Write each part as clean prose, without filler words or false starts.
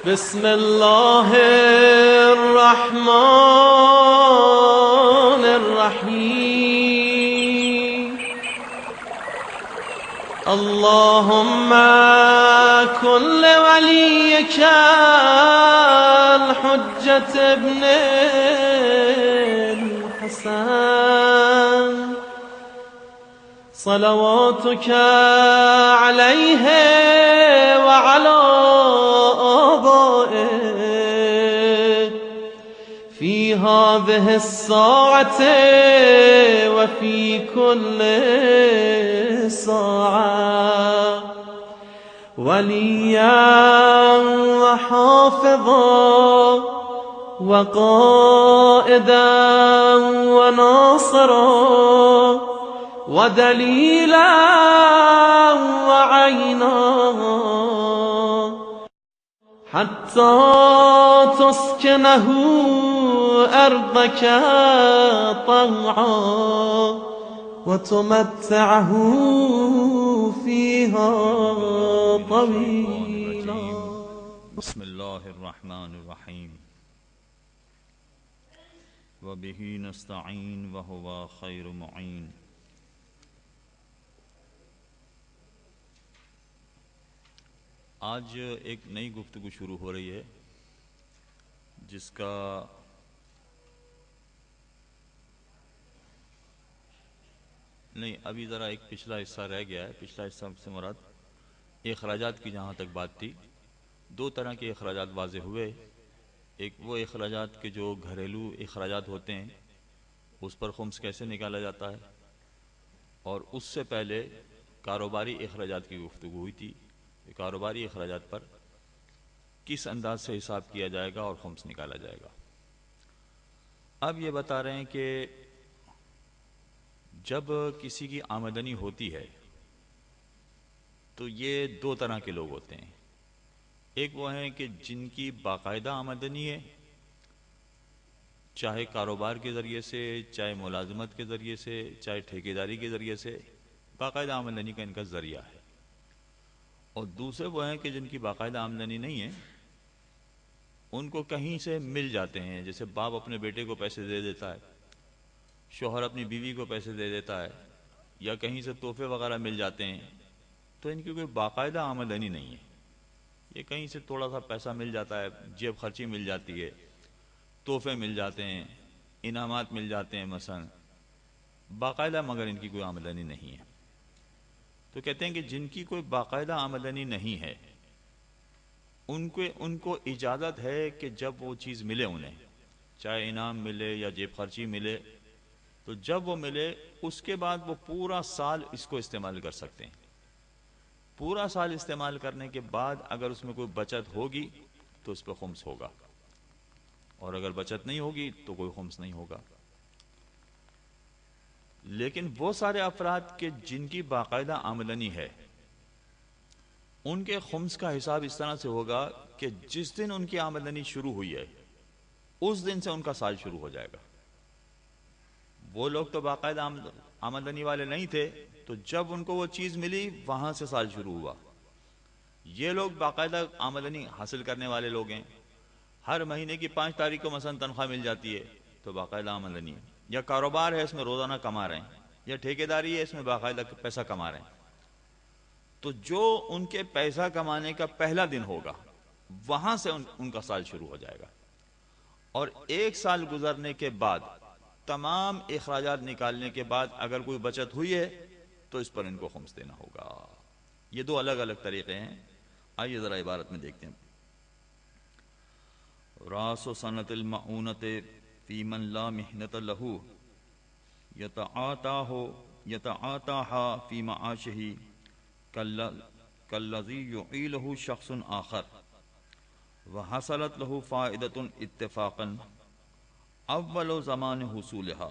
بسم الله الرحمن الرحيم اللهم كن لوليك الحجة ابن الحسن صلواتك عليه وعلى آبائه في هذه الساعة وفي كل ساعة وليا وحافظا وقائدا وناصرا ودليلا وعينا حتى تسكنه أرضك طوعا وتمتعه فيها طويلا. بسم الله الرحمن الرحيم وبه نستعين وهو خير معين. آج ایک نئی گفتگو شروع ہو رہی ہے جس کا نہیں ابھی ذرا ایک پچھلا حصہ رہ گیا ہے. پچھلا حصہ سے مراد اخراجات کی جہاں تک بات تھی. دو طرح کے اخراجات واضح ہوئے. ایک وہ اخراجات کے جو گھریلو اخراجات ہوتے ہیں اس پر خمس کیسے نکالا جاتا ہے، اور اس سے پہلے کاروباری اخراجات کی گفتگو ہوئی تھی. کاروباری اخراجات پر کس انداز سے حساب کیا جائے گا اور خمس نکالا جائے گا. اب یہ بتا رہے ہیں کہ جب کسی کی آمدنی ہوتی ہے تو یہ دو طرح کے لوگ ہوتے ہیں. ایک وہ ہیں کہ جن کی باقاعدہ آمدنی ہے، چاہے کاروبار کے ذریعے سے، چاہے ملازمت کے ذریعے سے، چاہے ٹھیکیداری کے ذریعے سے، باقاعدہ آمدنی کا ان کا ذریعہ ہے. اور دوسرے وہ ہیں کہ جن کی باقاعدہ آمدنی نہیں ہے، ان کو کہیں سے مل جاتے ہیں. جیسے باپ اپنے بیٹے کو پیسے دے دیتا ہے، شوہر اپنی بیوی کو پیسے دے دیتا ہے، یا کہیں سے تحفے وغیرہ مل جاتے ہیں. تو ان کی کوئی باقاعدہ آمدنی نہیں ہے. یہ کہیں سے تھوڑا سا پیسہ مل جاتا ہے، جیب خرچی مل جاتی ہے، تحفے مل جاتے ہیں، انعامات مل جاتے ہیں مثلا، باقاعدہ مگر ان کی کوئی آمدنی نہیں ہے. تو کہتے ہیں کہ جن کی کوئی باقاعدہ آمدنی نہیں ہے ان کو اجازت ہے کہ جب وہ چیز ملے انہیں، چاہے انعام ملے یا جیب خرچی ملے، تو جب وہ ملے اس کے بعد وہ پورا سال اس کو استعمال کر سکتے ہیں. پورا سال استعمال کرنے کے بعد اگر اس میں کوئی بچت ہوگی تو اس پہ خمس ہوگا، اور اگر بچت نہیں ہوگی تو کوئی خمس نہیں ہوگا. لیکن وہ سارے افراد کے جن کی باقاعدہ آمدنی ہے، ان کے خمس کا حساب اس طرح سے ہوگا کہ جس دن ان کی آمدنی شروع ہوئی ہے اس دن سے ان کا سال شروع ہو جائے گا. وہ لوگ تو باقاعدہ آمدنی والے نہیں تھے، تو جب ان کو وہ چیز ملی وہاں سے سال شروع ہوا. یہ لوگ باقاعدہ آمدنی حاصل کرنے والے لوگ ہیں. ہر مہینے کی 5 تاریخ کو مثلا تنخواہ مل جاتی ہے تو باقاعدہ آمدنی ہے. یا کاروبار ہے، اس میں روزانہ کما رہے ہیں، یا ٹھیکیداری ہے، اس میں باقاعدہ پیسہ کما رہے ہیں. تو جو ان کے پیسہ کمانے کا پہلا دن ہوگا وہاں سے ان کا سال شروع ہو جائے گا. اور 1 سال گزرنے کے بعد تمام اخراجات نکالنے کے بعد اگر کوئی بچت ہوئی ہے تو اس پر ان کو خمس دینا ہوگا. یہ دو الگ الگ طریقے ہیں. آئیے ذرا عبارت میں دیکھتے ہیں. راس و صنعت المعونت فی من لا محنت لہو یتعاطاہا فی معاشہ کالذی یعیلہ شخص آخر وحصلت لہ فائدۃ اتفاقا اول زمان حصولہا.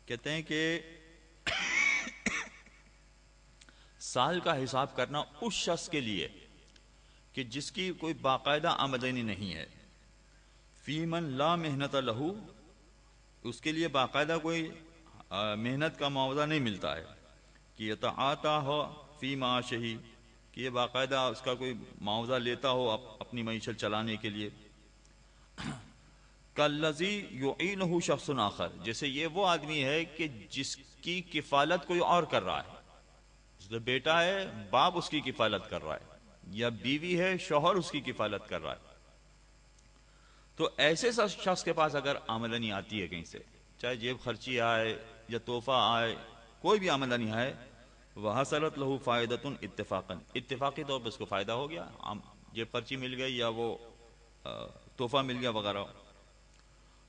کہتے ہیں کہ سال کا حساب کرنا اس شخص کے لیے کہ جس کی کوئی باقاعدہ آمدنی نہیں ہے، فی من لا محنت لہو، اس کے لیے باقاعدہ کوئی محنت کا معاوضہ نہیں ملتا ہے، کہ یتعاطا ہو فی معاشہ، کہ یہ باقاعدہ اس کا کوئی معاوضہ لیتا ہو اپنی معیشت چلانے کے لیے. کالذی یعینہ شخص آخر، جیسے یہ وہ آدمی ہے کہ جس کی کفالت کوئی اور کر رہا ہے. اس کا بیٹا ہے، باپ اس کی کفالت کر رہا ہے، یا بیوی ہے، شوہر اس کی کفالت کر رہا ہے. تو ایسے شخص کے پاس اگر آمدنی آتی ہے کہیں سے، چاہے جیب خرچی آئے یا تحفہ آئے، کوئی بھی آمدنی آئے، وحصلت لہ فائدۃ اتفاقا، اتفاقی طور پر اس کو فائدہ ہو گیا، جیب خرچی مل گئی یا وہ تحفہ مل گیا وغیرہ.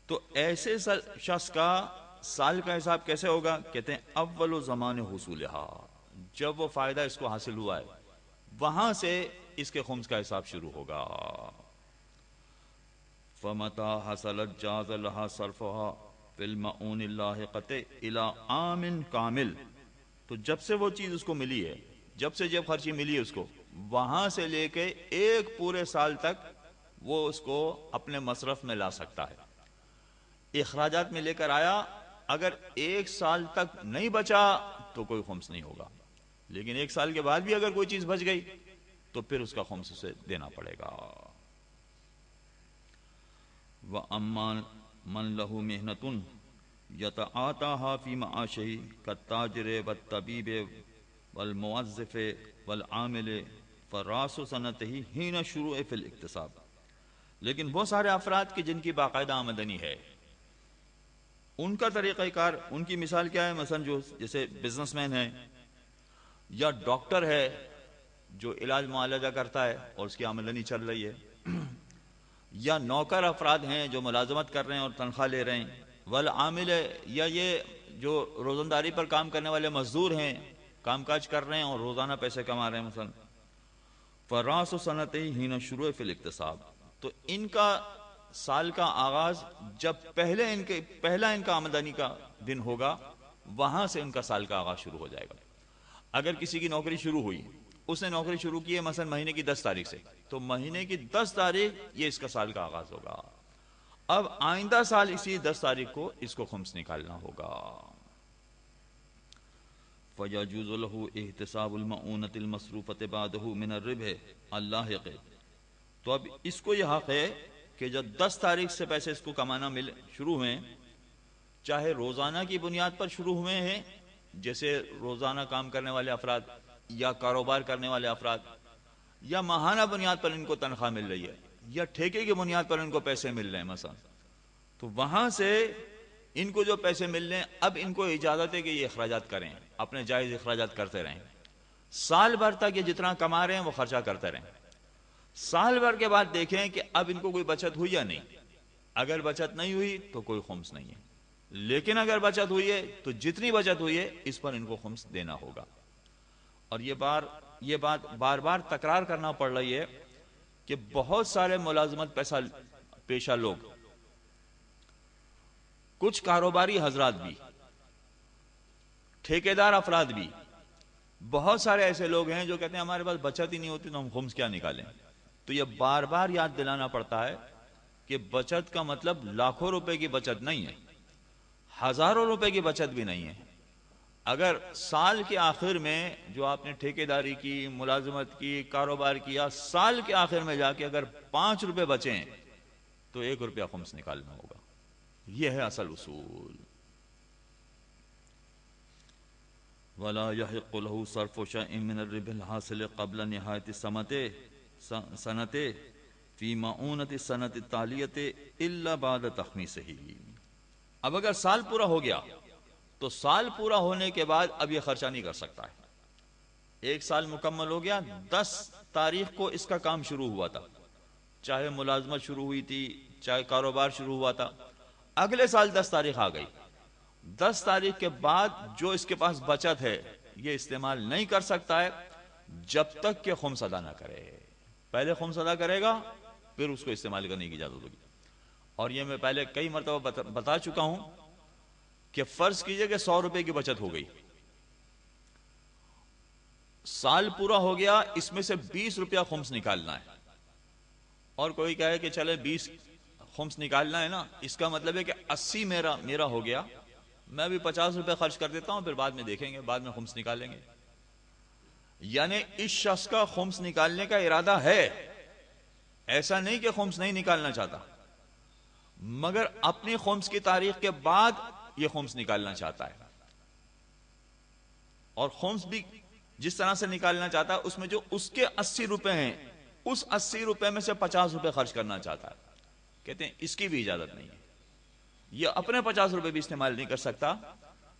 تو ایسے شخص کا سال کا حساب کیسے ہوگا؟ کہتے ہیں اول زمان حصولہا، جب وہ فائدہ اس کو حاصل ہوا ہے وہاں سے اس کے خمس کا حساب شروع ہوگا. فمتا حصلت جاز لہا صرفہا فی المعون اللاحقۃ الی عام کامل، تو جب سے وہ چیز اس کو ملی ہے، جب سے جب خرچی ملی ہے اس کو، وہاں سے لے کے ایک پورے سال تک وہ اس کو اپنے مصرف میں لا سکتا ہے. اخراجات میں لے کر آیا، اگر ایک سال تک نہیں بچا تو کوئی خمس نہیں ہوگا، لیکن ایک سال کے بعد بھی اگر کوئی چیز بچ گئی تو پھر اس کا خمس اسے دینا پڑے گا. وَأَمَّا مَنْ لَهُ مِحْنَةٌ يَتَعَاطَاهَا فِي مَعَاشِهِ كَالتَّاجِرِ وَالطَّبِيبِ وَالْمُوَظِّفِ وَالْعَامِلِ فَرَاسُ سَنَتِهِ حِینَ شُرُوعِ فِی الْاِکْتِسَاب. لیکن وہ سارے افراد کی جن کی باقاعدہ آمدنی ہے، ان کا طریقہ کار، ان کی مثال کیا ہے؟ مثلا جو جیسے بزنس مین ہے یا ڈاکٹر ہے جو علاج معالجہ کرتا ہے اور اس کی آمدنی چل رہی ہے، یا نوکر افراد ہیں جو ملازمت کر رہے ہیں اور تنخواہ لے رہے ہیں، والعامل، یا یہ جو روزنداری پر کام کرنے والے مزدور ہیں، کام کاج کر رہے ہیں اور روزانہ پیسے کما رہے ہیں مثلا. فراس و صنعتِ حین شروع فی الاکتساب، تو ان کا سال کا آغاز جب پہلا ان کا آمدنی کا دن ہوگا، وہاں سے ان کا سال کا آغاز شروع ہو جائے گا. اگر کسی کی نوکری شروع ہوئی، اس نے نوکری شروع کی ہے مثلا مہینے کی 10 تاریخ سے، تو مہینے کی 10 تاریخ یہ اس کا سال کا آغاز ہوگا. اب آئندہ سال اسی 10 تاریخ کو اس کو خمس نکالنا ہوگا. فَيَجُوزُ لَهُ احتساب الْمَعُونَةِ الْمَصْرُوفَةِ بَعْدَهُ مِنَ الرِّبْحِ اللَّاحِقِ. تو اب اس کو یہ حق ہے کہ جب 10 تاریخ سے پیسے اس کو کمانا شروع ہوئے، چاہے روزانہ کی بنیاد پر شروع ہوئے ہیں، جیسے روزانہ کام کرنے والے افراد یا کاروبار کرنے والے افراد، یا ماہانہ بنیاد پر ان کو تنخواہ مل رہی ہے، یا ٹھیکے کی بنیاد پر ان کو پیسے مل رہے ہیں مثلا، تو وہاں سے ان کو جو پیسے مل رہے ہیں، اب ان کو اجازت ہے کہ یہ اخراجات کریں، اپنے جائز اخراجات کرتے رہیں، سال بھر تک یہ جتنا کما رہے ہیں وہ خرچہ کرتے رہیں. سال بھر کے بعد دیکھیں کہ اب ان کو کوئی بچت ہوئی یا نہیں. اگر بچت نہیں ہوئی تو کوئی خمس نہیں ہے، لیکن اگر بچت ہوئی ہے تو جتنی بچت ہوئی ہے اس پر ان کو خمس دینا ہوگا. اور یہ بات بار بار تکرار کرنا پڑ رہی ہے کہ بہت سارے ملازمت پیشہ لوگ، کچھ کاروباری حضرات بھی، ٹھیکیدار افراد بھی، بہت سارے ایسے لوگ ہیں جو کہتے ہیں ہمارے پاس بچت ہی نہیں ہوتی تو ہم خمس کیا نکالیں. تو یہ بار بار یاد دلانا پڑتا ہے کہ بچت کا مطلب لاکھوں روپے کی بچت نہیں ہے، ہزاروں روپے کی بچت بھی نہیں ہے. اگر سال کے آخر میں جو آپ نے ٹھیکیداری کی، ملازمت کی، کاروبار کیا، سال کے آخر میں جا کے اگر 5 روپے بچیں تو 1 روپیہ خمس نکالنا ہوگا. یہ ہے اصل اصول. وَلَا يَحِقُّ لَهُ صَرْفُ شَيْءٍ مِّنَ الرِّبْحِ الْحَاصِلِ قَبْلَ نِهَایَةِ سَنَتِهِ فِي مَعُونَةِ السَّنَةِ التَّالِيَةِ إِلَّا بَعْدَ تَخْمِيسِهِ. اب اگر سال پورا ہو گیا تو سال پورا ہونے کے بعد اب یہ خرچہ نہیں کر سکتا ہے. 1 سال مکمل ہو گیا، 10 تاریخ کو اس کا کام شروع ہوا تھا، چاہے ملازمت شروع ہوئی تھی، چاہے کاروبار شروع ہوا تھا، اگلے سال 10 تاریخ آ گئی، 10 تاریخ کے بعد جو اس کے پاس بچت ہے یہ استعمال نہیں کر سکتا ہے جب تک کہ خمس ادا نہ کرے. پہلے خمس ادا کرے گا پھر اس کو استعمال کرنے کی اجازت ہوگی. اور یہ میں پہلے کئی مرتبہ بتا چکا ہوں کہ فرض کیجئے کہ 100 روپے کی بچت ہو گئی، سال پورا ہو گیا، اس میں سے 20 روپیہ خمس نکالنا ہے، اور کوئی کہے کہ چلے 20 خمس نکالنا ہے نا، اس کا مطلب ہے کہ 80 میرا ہو گیا، میں بھی 50 روپے خرچ کر دیتا ہوں، پھر بعد میں دیکھیں گے، بعد میں خمس نکالیں گے. یعنی اس شخص کا خمس نکالنے کا ارادہ ہے، ایسا نہیں کہ خمس نہیں نکالنا چاہتا، مگر اپنی خمس کی تاریخ کے بعد یہ خمس نکالنا چاہتا ہے، اور خمس بھی جس طرح سے نکالنا چاہتا ہے اس میں جو اس کے 80 روپے ہیں، اس 80 روپے میں سے 50 روپے خرچ کرنا چاہتا ہے، کہتے ہیں اس کی بھی اجازت نہیں ہے، یہ اپنے 50 روپے بھی استعمال نہیں کر سکتا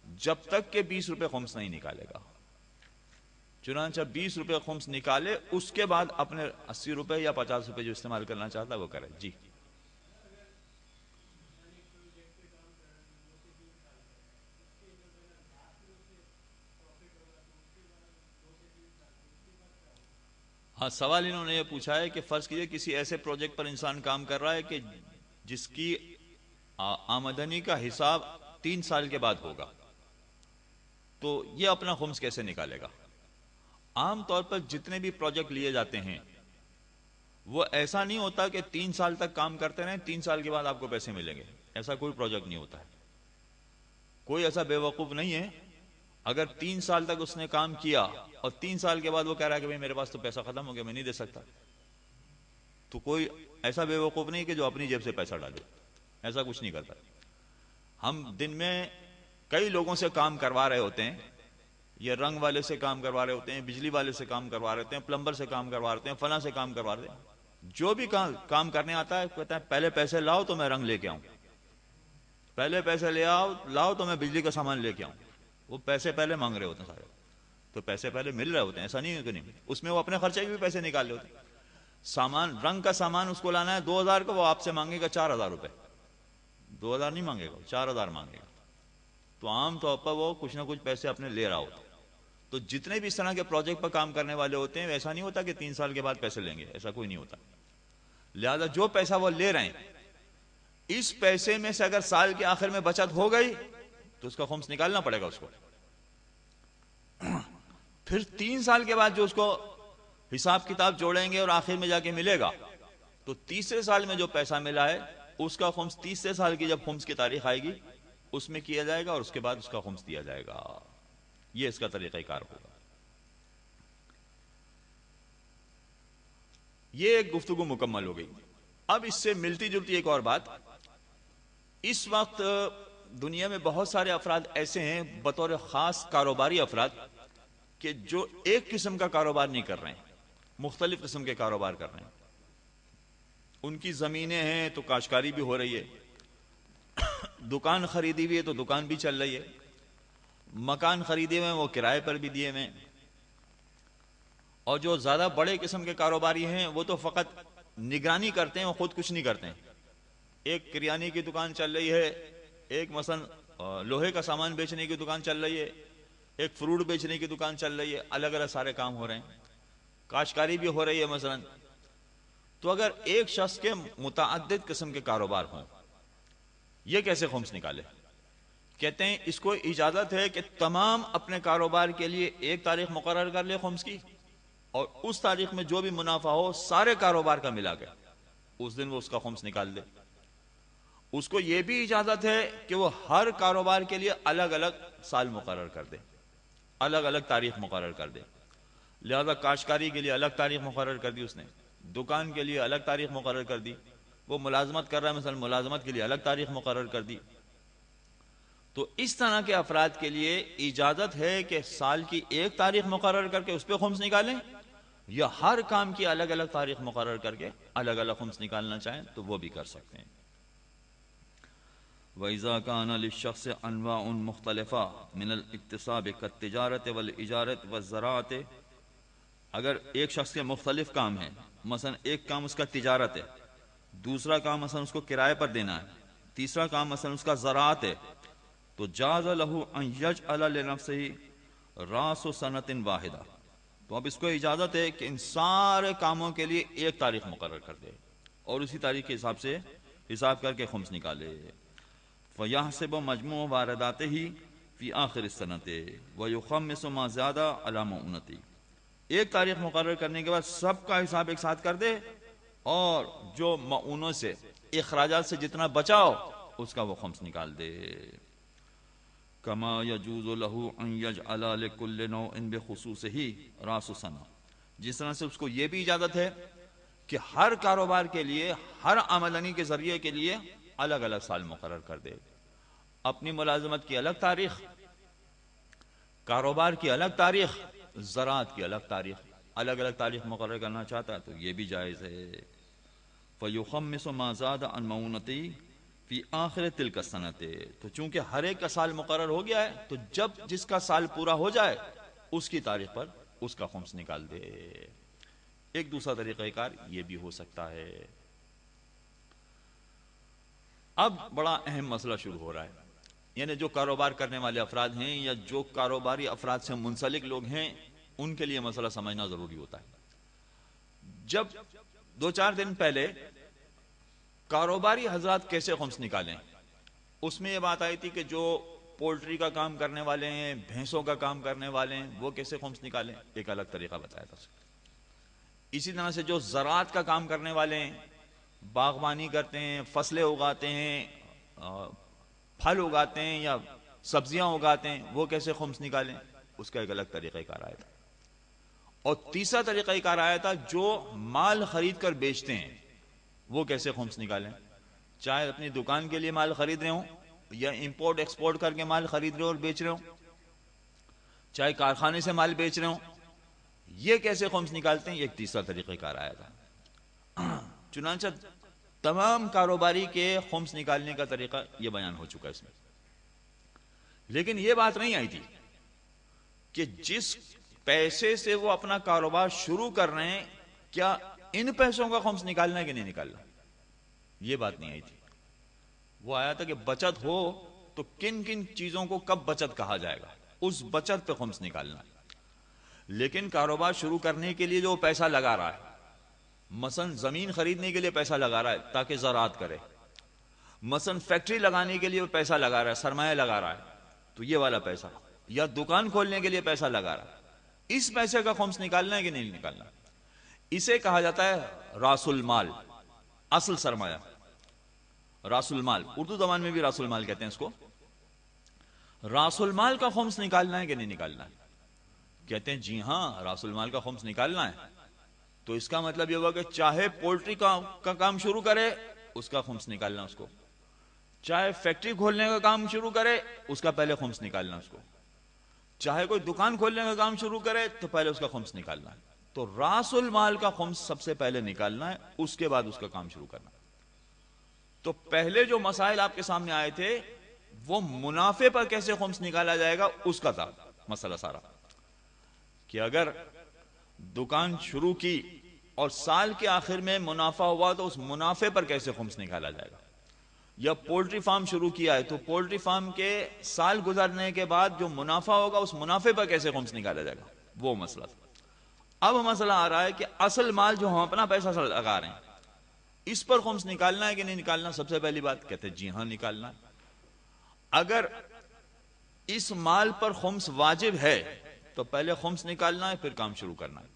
جب تک کہ 20 روپے خمس نہیں نکالے گا۔ چنانچہ 20 روپے خمس نکالے، اس کے بعد اپنے 80 روپے یا 50 روپے جو استعمال کرنا چاہتا ہے وہ کرے۔ جی ہاں، سوال انہوں نے یہ پوچھا ہے کہ فرض کیجئے کسی ایسے پروجیکٹ پر انسان کام کر رہا ہے کہ جس کی آمدنی کا حساب 3 سال کے بعد ہوگا، تو یہ اپنا خمس کیسے نکالے گا؟ عام طور پر جتنے بھی پروجیکٹ لیے جاتے ہیں وہ ایسا نہیں ہوتا کہ 3 سال تک کام کرتے رہیں 3 سال کے بعد آپ کو پیسے ملیں گے، ایسا کوئی پروجیکٹ نہیں ہوتا ہے۔ کوئی ایسا بے وقوف نہیں ہے اگر 3 سال تک اس نے کام کیا اور 3 سال کے بعد وہ کہہ رہا ہے کہ بھئی میرے پاس تو پیسہ ختم ہو گیا، میں نہیں دے سکتا، تو کوئی ایسا بے وقوف نہیں کہ جو اپنی جیب سے پیسہ ڈالے، ایسا کچھ نہیں کرتا۔ ہم دن میں کئی لوگوں سے کام کروا رہے ہوتے ہیں، یہ رنگ والے سے کام کروا رہے ہوتے ہیں، بجلی والے سے کام کروا رہے ہوتے ہیں، پلمبر سے کام کروا رہے ہوتے ہیں، فلاں سے کام کروا رہے ہیں، جو بھی کام کرنے آتا ہے کہتا ہے پہلے پیسے لاؤ تو میں رنگ لے کے آؤں، پہلے پیسے لاؤ تو میں بجلی کا سامان لے کے آؤں۔ وہ پیسے پہلے مانگ رہے ہوتے ہیں سارے، تو پیسے پہلے مل رہے ہوتے ہیں، ایسا نہیں ہے کہ نہیں، اس میں وہ اپنے خرچے کے بھی پیسے نکال رہے ہوتے ہیں۔ سامان، رنگ کا سامان اس کو لانا ہے 2000 کا، وہ آپ سے مانگے گا 4000 روپے، 2000 نہیں مانگے گا، 4000 مانگے گا، تو عام طور پر وہ کچھ نہ کچھ پیسے اپنے لے رہا ہوتا ہے۔ تو جتنے بھی اس طرح کے پروجیکٹ پر کام کرنے والے ہوتے ہیں ایسا نہیں ہوتا کہ 3 سال کے بعد پیسے لیں گے، ایسا کوئی نہیں ہوتا۔ لہذا جو پیسہ وہ لے رہے ہیں اس پیسے میں سے اگر سال کے آخر میں بچت ہو گئی تو اس کا خمس نکالنا پڑے گا اس کو۔ پھر 3 سال کے بعد جو اس کو حساب کتاب جوڑیں گے اور آخر میں جا کے ملے گا، تو تیسرے سال میں جو پیسہ ملا ہے اس کا خمس تیسرے سال کی جب خمس کی تاریخ آئے گی اس میں کیا جائے گا، اور اس کے بعد اس کا خمس دیا جائے گا۔ یہ اس کا طریقہ کار ہوگا۔ یہ ایک گفتگو مکمل ہو گئی۔ اب اس سے ملتی جلتی ایک اور بات، اس وقت دنیا میں بہت سارے افراد ایسے ہیں بطور خاص کاروباری افراد کہ جو ایک قسم کا کاروبار نہیں کر رہے ہیں، مختلف قسم کے کاروبار کر رہے ہیں۔ ان کی زمینیں ہیں تو کاشتکاری بھی ہو رہی ہے، دکان خریدی ہوئی ہے تو دکان بھی چل رہی ہے، مکان خریدے ہوئے وہ کرائے پر بھی دیے ہوئے، اور جو زیادہ بڑے قسم کے کاروباری ہیں وہ تو فقط نگرانی کرتے ہیں، وہ خود کچھ نہیں کرتے ہیں۔ ایک کریانے کی دکان چل رہی ہے، ایک مثلا لوہے کا سامان بیچنے کی دکان چل رہی ہے، ایک فروٹ بیچنے کی دکان چل رہی ہے، الگ الگ سارے کام ہو رہے ہیں، کاشتکاری بھی ہو رہی ہے مثلا۔ تو اگر ایک شخص کے متعدد قسم کے کاروبار ہوں، یہ کیسے خمس نکالے؟ کہتے ہیں اس کو اجازت ہے کہ تمام اپنے کاروبار کے لیے ایک تاریخ مقرر کر لے خمس کی، اور اس تاریخ میں جو بھی منافع ہو سارے کاروبار کا ملا کے اس دن وہ اس کا خمس نکال دے۔ اس کو یہ بھی اجازت ہے کہ وہ ہر کاروبار کے لیے الگ الگ سال مقرر کر دے، الگ الگ تاریخ مقرر کر دے۔ لہذا کاشتکاری کے لیے الگ تاریخ مقرر کر دی اس نے، دکان کے لیے الگ تاریخ مقرر کر دی، وہ ملازمت کر رہا ہے مثلا ملازمت کے لیے الگ تاریخ مقرر کر دی۔ تو اس طرح کے افراد کے لیے اجازت ہے کہ سال کی ایک تاریخ مقرر کر کے اس پہ خمس نکالیں، یا ہر کام کی الگ الگ تاریخ مقرر کر کے الگ الگ خمس نکالنا چاہیں تو وہ بھی کر سکتے ہیں۔ وَإِذَا كَانَ لِلشَّخْصِ أَنْوَاعٌ مُخْتَلِفَةٌ مِنَ الْاِقْتِصَابِ كَالتِّجَارَةِ وَالْإِجَارَةِ وَالزَّرَاعَةِ، اگر ایک شخص کے مختلف کام ہیں، مثلا ایک کام اس کا تجارت ہے، دوسرا کام مثلا اس کو کرائے پر دینا ہے، تیسرا کام مثلا اس کا زراعت ہے، تو جاز لہ ان یجعل لنفسہ راس سنۃ واحدہ، تو اب اس کو اجازت ہے کہ ان سارے کاموں کے لیے ایک تاریخ مقرر کر دے اور اسی تاریخ کے حساب سے حساب کر کے خمس نکالے۔ فیحسب مجموع وارداتہ فی آخر السنۃ ویخمس ما زاد علی مؤونتہ، ایک تاریخ مقرر کرنے کے بعد سب کا حساب ایک ساتھ کر دے، اور جو معونوں سے اخراجات سے جتنا بچاؤ اس کا وہ خمس نکال دے۔ کما یجوز لہ ان یجعل لکل نوع بخصوصہ راس سنہ، جس طرح سے اس کو یہ بھی اجازت ہے کہ ہر کاروبار کے لیے، ہر آمدنی کے ذریعے کے لیے الگ الگ سال مقرر کر دے. اپنی ملازمت کی الگ تاریخ، کاروبار کی الگ تاریخ، زراعت کی الگ تاریخ، الگ الگ تاریخ مقرر کرنا چاہتا ہے تو یہ بھی جائز ہے. فَيُخَمِّسُ مَا زَادَ عَنْ مَعُونَتِهِ فِي آخِرِ تِلْكَ السَّنَةِ، تو چونکہ ہر ایک کا سال مقرر ہو گیا ہے تو جب جس کا سال پورا ہو جائے اس کی تاریخ پر اس کا خمس نکال دے. ایک دوسرا طریقہ کار یہ بھی ہو سکتا ہے. اب بڑا اہم مسئلہ شروع ہو رہا ہے، یعنی جو کاروبار کرنے والے افراد ہیں یا جو کاروباری افراد سے منسلک لوگ ہیں ان کے لیے مسئلہ سمجھنا ضروری ہوتا ہے. جب 2-4 دن پہلے کاروباری حضرات کیسے خمس نکالیں، اس میں یہ بات آئی تھی کہ جو پولٹری کا کام کرنے والے ہیں، بھینسوں کا کام کرنے والے ہیں، وہ کیسے خمس نکالیں، ایک الگ طریقہ بتایا تھا. اسی طرح سے جو زراعت کا کام کرنے والے ہیں، باغبانی کرتے ہیں، فصلیں اگاتے ہیں، پھل اگاتے ہیں یا سبزیاں اگاتے ہیں، وہ کیسے خمس نکالیں، اس کا ایک الگ طریقہ کار آیا تھا. اور تیسرا طریقہ کار آیا تھا جو مال خرید کر بیچتے ہیں وہ کیسے خمس نکالیں، چاہے اپنی دکان کے لیے مال خرید رہے ہوں یا امپورٹ ایکسپورٹ کر کے مال خرید رہے ہوں اور بیچ رہے ہوں، چاہے کارخانے سے مال بیچ رہے ہوں، یہ کیسے خمس نکالتے ہیں، یہ ایک تیسرا طریقہ کار آیا تھا. چنانچہ تمام کاروباری کے خمس نکالنے کا طریقہ یہ بیان ہو چکا ہے اس میں. لیکن یہ بات نہیں آئی تھی کہ جس پیسے سے وہ اپنا کاروبار شروع کر رہے ہیں کیا ان پیسوں کا خمس نکالنا ہے کہ نہیں نکالنا، یہ بات نہیں آئی تھی. وہ آیا تھا کہ بچت ہو تو کن کن چیزوں کو کب بچت کہا جائے گا، اس بچت پہ خمس نکالنا ہے. لیکن کاروبار شروع کرنے کے لیے جو پیسہ لگا رہا ہے، مثلا زمین خریدنے کے لیے پیسہ لگا رہا ہے تاکہ زراعت کرے، مثلا فیکٹری لگانے کے لیے پیسہ لگا رہا ہے، سرمایہ لگا رہا ہے تو یہ والا پیسہ، یا دکان کھولنے کے لیے پیسہ لگا رہا ہے، اس پیسے کا خمس نکالنا ہے کہ نہیں نکالنا. اسے کہا جاتا ہے راس المال، اصل سرمایہ، راس المال. اردو زبان میں بھی راس المال کہتے ہیں اس کو. راس المال کا خمس نکالنا ہے کہ نہیں نکالنا ہے، کہتے ہیں جی ہاں راس المال کا خمس نکالنا ہے. تو اس کا مطلب یہ ہوا کہ چاہے پولٹری کا کام شروع کرے اس کا خمس نکالنا اس کو، چاہے فیکٹری کھولنے کا کام شروع کرے اس کا پہلے خمس نکالنا اس کو، چاہے کوئی دکان کھولنے کا کام شروع کرے تو پہلے اس کا خمس نکالنا ہے. تو راس المال کا خمس سب سے پہلے نکالنا ہے، اس کے بعد اس کا کام شروع کرنا. تو پہلے جو مسائل آپ کے سامنے آئے تھے وہ منافع پر کیسے خمس نکالا جائے گا اس کا تھا مسئلہ سارا، کہ اگر دکان شروع کی اور سال کے آخر میں منافع ہوا تو اس منافع پر کیسے خمس نکالا جائے گا، یا پولٹری فارم شروع کیا ہے تو پولٹری فارم کے سال گزرنے کے بعد جو منافع ہوگا اس منافع پر کیسے خمس نکالا جائے گا، وہ مسئلہ تھا. اب مسئلہ آ رہا ہے کہ اصل مال جو ہم اپنا پیسہ لگا رہے ہیں اس پر خمس نکالنا ہے کہ نہیں نکالنا. سب سے پہلی بات کہتے ہیں جی ہاں نکالنا ہے. اگر اس مال پر خمس واجب ہے تو پہلے خمس نکالنا ہے پھر کام شروع کرنا ہے.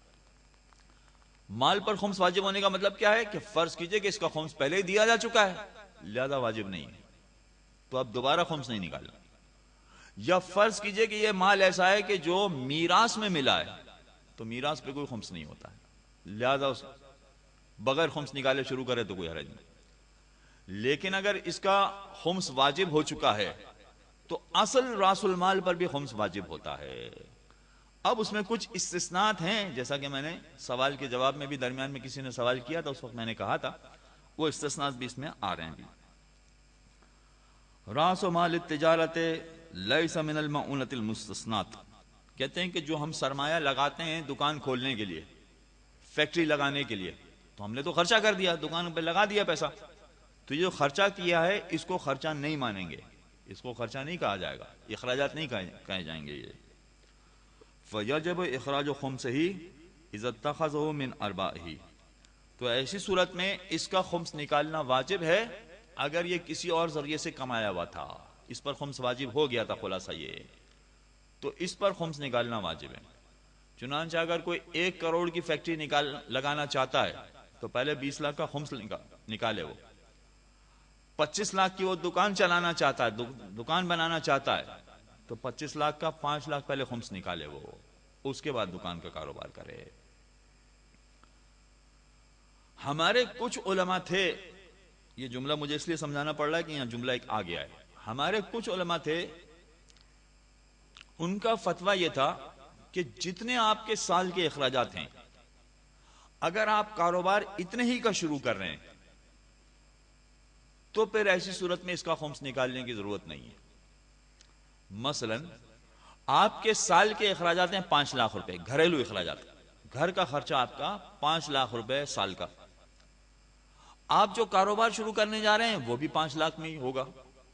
مال پر خمس واجب ہونے کا مطلب کیا ہے کہ فرض کیجئے کہ اس کا خمس پہلے ہی دیا جا چکا ہے لہذا واجب نہیں ہے تو اب دوبارہ خمس نہیں نکالنا. یا فرض کیجئے کہ یہ مال ایسا ہے کہ جو میراث میں ملا ہے تو میراث پہ کوئی خمس نہیں ہوتا ہے لہذا بغیر خمس نکالے شروع کرے تو کوئی حرج نہیں. لیکن اگر اس کا خمس واجب ہو چکا ہے تو اصل راس المال پر بھی خمس واجب ہوتا ہے. اب اس میں کچھ استثناءات ہیں، جیسا کہ میں نے سوال کے جواب میں بھی درمیان میں کسی نے سوال کیا تھا اس وقت میں نے کہا تھا وہ استثناءات بھی اس میں آ رہے ہیں. راس مال التجارت لیس من المعونۃ المستثنات، کہتے ہیں کہ جو ہم سرمایہ لگاتے ہیں دکان کھولنے کے لیے، فیکٹری لگانے کے لیے، تو ہم نے تو خرچہ کر دیا، دکان پہ لگا دیا پیسہ، تو یہ جو خرچہ کیا ہے اس کو خرچہ نہیں مانیں گے، اس کو خرچہ نہیں کہا جائے گا، اخراجات نہیں کہے جائیں گے. یہ فَيَجَبُ إِخْرَاجُ خُمْسِهِ إِذَا اتَّخَذَهُ مِنْ أَرْبَائِهِ، تو ایسی صورت میں اس کا خمس نکالنا واجب ہے اگر یہ کسی اور ذریعے سے کمایا ہوا تھا، اس پر خمس واجب ہو گیا تھا، خلاصہ یہ تو اس پر خمس نکالنا واجب ہے. چنانچہ اگر کوئی 1 کروڑ کی فیکٹری لگانا چاہتا ہے تو پہلے 20 لاکھ کا خمس نکالے. وہ 25 لاکھ کی وہ دکان چلانا چاہتا ہے، دکان بنانا چاہتا ہے تو 25 لاکھ کا 5 لاکھ پہلے خمس نکالے وہ، اس کے بعد دکان کا کاروبار کرے۔ ہمارے کچھ علماء تھے، یہ جملہ مجھے اس لیے سمجھانا پڑ رہا ہے کہ یہاں جملہ ایک آ گیا ہے، ہمارے کچھ علماء تھے، ان کا فتویٰ یہ تھا کہ جتنے آپ کے سال کے اخراجات ہیں، اگر آپ کاروبار اتنے ہی کا شروع کر رہے ہیں تو پھر ایسی صورت میں اس کا خمس نکالنے کی ضرورت نہیں ہے۔ مثلا آپ کے سال کے اخراجات ہیں 5 لاکھ روپے، گھریلو اخراجات، گھر کا خرچہ آپ کا 5 لاکھ روپے سال کا، آپ جو کاروبار شروع کرنے جا رہے ہیں وہ بھی 5 لاکھ میں ہی ہوگا،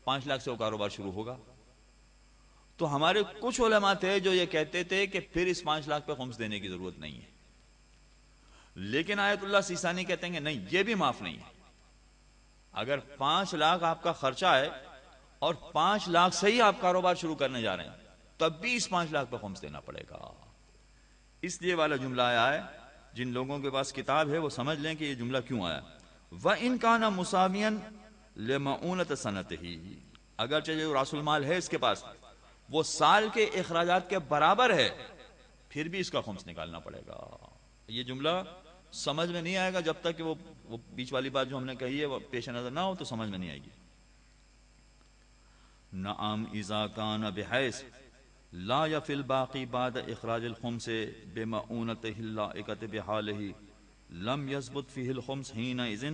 5 لاکھ سے وہ کاروبار شروع ہوگا۔ تو ہمارے کچھ علماء تھے جو یہ کہتے تھے کہ پھر اس 5 لاکھ پہ خمس دینے کی ضرورت نہیں ہے، لیکن آیت اللہ سیستانی کہتے ہیں کہ نہیں، یہ بھی معاف نہیں ہے۔ اگر 5 لاکھ آپ کا خرچہ ہے اور 5 لاکھ سے ہی آپ کاروبار شروع کرنے جا رہے ہیں تب بھی اس 5 لاکھ پہ خمس دینا پڑے گا۔ اس لیے والا جملہ آیا ہے، جن لوگوں کے پاس کتاب ہے وہ سمجھ لیں کہ یہ جملہ کیوں آیا۔ وَإِن كَانَ مُسَاوِيًا لِمَعُونَةِ سَنَتِهِ، اگرچہ جو راس المال ہے اس کے پاس وہ سال کے اخراجات کے برابر ہے، پھر بھی اس کا خمس نکالنا پڑے گا۔ یہ جملہ سمجھ میں نہیں آئے گا جب تک کہ وہ بیچ والی بات جو ہم نے کہی ہے وہ پیش نظر نہ ہو تو سمجھ میں نہیں آئے گی۔ نعم اذا كان بحیث لا يفي الباقی بعد اخراج الخمس بمعونته اللائقة بحاله لم يثبت فيه الخمس حينئذ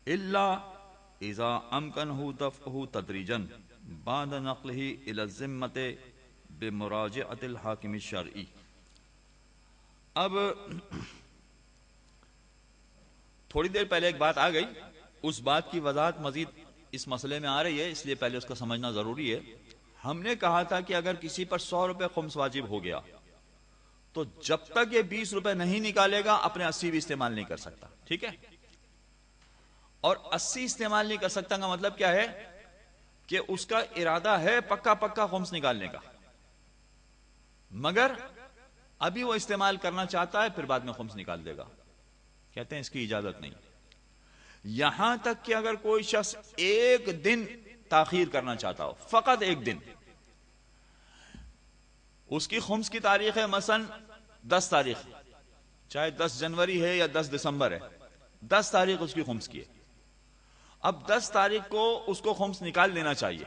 الا اذا امكنه دفعه تدریجا بعد نقله الى الذمة بمراجعة الحاکم الشرعی۔ اب تھوڑی دیر پہلے ایک بات آ گئی، اس بات کی وضاحت مزید اس مسئلے میں آ رہی ہے، اس لیے پہلے اس کا سمجھنا ضروری ہے۔ ہم نے کہا تھا کہ اگر کسی پر 100 روپے خمس واجب ہو گیا تو جب تک یہ 20 روپے نہیں نکالے گا اپنے 80 بھی استعمال نہیں کر سکتا، ٹھیک ہے؟ اور 80 استعمال نہیں کر سکتا کا مطلب کیا ہے کہ اس کا ارادہ ہے پکا پکا خمس نکالنے کا، مگر ابھی وہ استعمال کرنا چاہتا ہے، پھر بعد میں خمس نکال دے گا، کہتے ہیں اس کی اجازت نہیں۔ یہاں تک کہ اگر کوئی شخص ایک دن تاخیر کرنا چاہتا ہو، فقط ایک دن، اس کی خمس کی تاریخ ہے مثلا 10 تاریخ، چاہے 10 جنوری ہے یا 10 دسمبر ہے، 10 تاریخ اس کی خمس کی ہے۔ اب 10 تاریخ کو اس کو خمس نکال لینا چاہیے،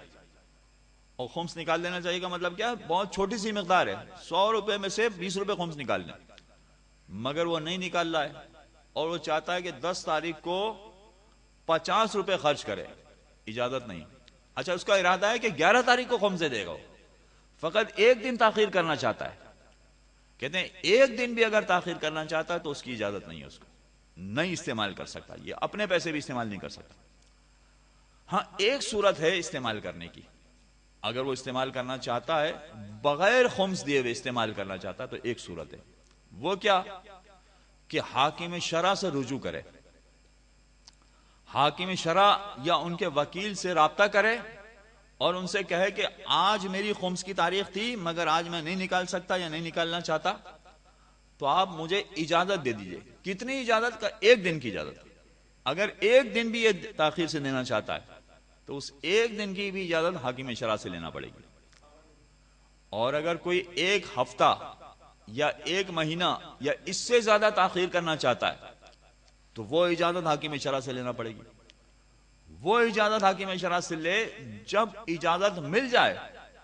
اور خمس نکال لینا چاہیے کا مطلب کیا ہے؟ بہت چھوٹی سی مقدار ہے، 100 روپے میں سے 20 روپے خمس نکالنا، مگر وہ نہیں نکال رہا ہے اور وہ چاہتا ہے کہ 10 تاریخ کو 50 روپے خرچ کرے، اجازت نہیں۔ اچھا، اس کا ارادہ ہے کہ 11 تاریخ کو خمس دے گا، فقط ایک دن تاخیر کرنا چاہتا ہے، کہتے ہیں ایک دن بھی اگر تاخیر کرنا چاہتا ہے تو اس کی اجازت نہیں ہے، اس کو نہیں استعمال کر سکتا، یہ اپنے پیسے بھی استعمال نہیں کر سکتا۔ ہاں ایک صورت ہے استعمال کرنے کی، اگر وہ استعمال کرنا چاہتا ہے بغیر خمس دیے ہوئے استعمال کرنا چاہتا ہے تو ایک صورت ہے، وہ کیا کہ حاکم شرع سے رجوع کرے، حاکم شرع یا ان کے وکیل سے رابطہ کرے اور ان سے کہے کہ آج میری خمس کی تاریخ تھی مگر آج میں نہیں نکال سکتا یا نہیں نکالنا چاہتا، تو آپ مجھے اجازت دے دیجئے۔ کتنی اجازت کا؟ ایک دن کی اجازت۔ اگر ایک دن بھی یہ تاخیر سے دینا چاہتا ہے تو اس ایک دن کی بھی اجازت حاکم شرع سے لینا پڑے گی، اور اگر کوئی ایک ہفتہ یا ایک مہینہ یا اس سے زیادہ تاخیر کرنا چاہتا ہے تو وہ اجازت حاکم شرع سے لینا پڑے گی۔ وہ اجازت حاکم شرع سے لے، جب اجازت مل جائے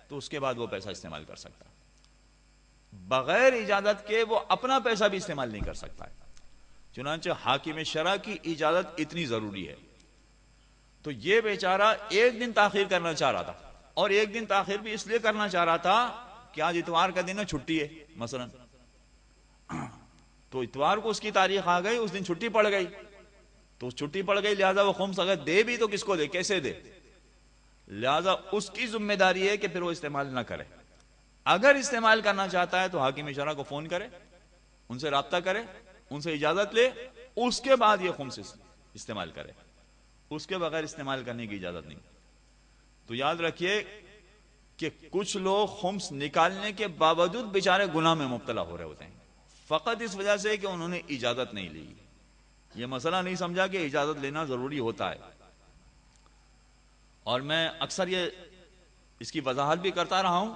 تو اس کے بعد وہ پیسہ استعمال کر سکتا ہے، بغیر اجازت کے وہ اپنا پیسہ بھی استعمال نہیں کر سکتا ہے۔ چنانچہ حاکم شرع کی اجازت اتنی ضروری ہے۔ تو یہ بیچارہ ایک دن تاخیر کرنا چاہ رہا تھا، اور ایک دن تاخیر بھی اس لیے کرنا چاہ رہا تھا کہ آج اتوار کا دن ہے، چھٹی ہے مثلا، تو اتوار کو اس کی تاریخ آ گئی، اس دن چھٹی پڑ گئی، تو چھٹی پڑ گئی، لہذا وہ خمس اگر دے بھی تو کس کو دے، کیسے دے؟ لہذا اس کی ذمہ داری ہے کہ پھر وہ استعمال نہ کرے۔ اگر استعمال کرنا چاہتا ہے تو حاکم شرع کو فون کرے، ان سے رابطہ کرے، ان سے اجازت لے، اس کے بعد یہ خمس استعمال کرے، اس کے بغیر استعمال کرنے کی اجازت نہیں۔ تو یاد رکھیے کہ کچھ لوگ خمس نکالنے کے باوجود بیچارے گناہ میں مبتلا ہو رہے ہوتے ہیں، فقط اس وجہ سے کہ انہوں نے اجازت نہیں لی، یہ مسئلہ نہیں سمجھا کہ اجازت لینا ضروری ہوتا ہے۔ اور میں اکثر یہ اس کی وضاحت بھی کرتا رہا ہوں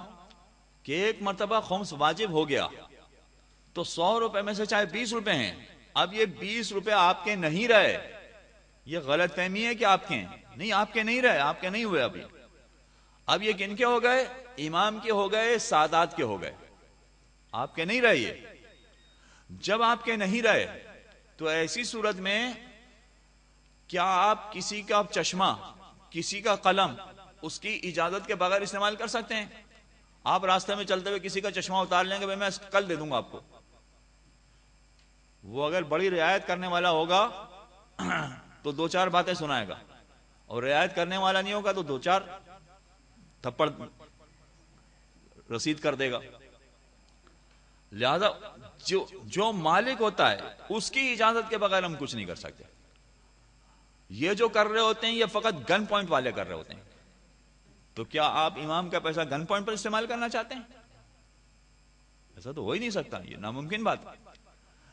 کہ ایک مرتبہ خمس واجب ہو گیا تو 100 روپے میں سے چاہے 20 روپے ہیں، اب یہ 20 روپے آپ کے نہیں رہے. یہ غلط فہمی ہے کہ آپ کے ہیں، نہیں آپ کے نہیں رہے، آپ کے نہیں ہوئے ابھی. اب یہ کن کے ہو گئے؟ امام کے ہو گئے، سادات کے ہو گئے، آپ کے نہیں رہے. یہ جب آپ کے نہیں رہے تو ایسی صورت میں کیا آپ کسی کا چشمہ، کسی کا قلم اس کی اجازت کے بغیر استعمال کر سکتے ہیں؟ آپ راستے میں چلتے ہوئے کسی کا چشمہ اتار لیں گے، بھائی میں کل دے دوں گا آپ کو. وہ اگر بڑی رعایت کرنے والا ہوگا تو 2-4 باتیں سنائے گا، اور رعایت کرنے والا نہیں ہوگا تو 2-4 تھپڑ رسید کر دے گا. لہذا جو مالک ہوتا ہے اس کی اجازت کے بغیر ہم کچھ نہیں کر سکتے. یہ جو کر رہے ہوتے ہیں یہ فقط گن پوائنٹ والے کر رہے ہوتے ہیں. تو کیا آپ امام کا پیسہ گن پوائنٹ پر استعمال کرنا چاہتے ہیں؟ ایسا تو ہو ہی نہیں سکتا، یہ ناممکن بات ہے.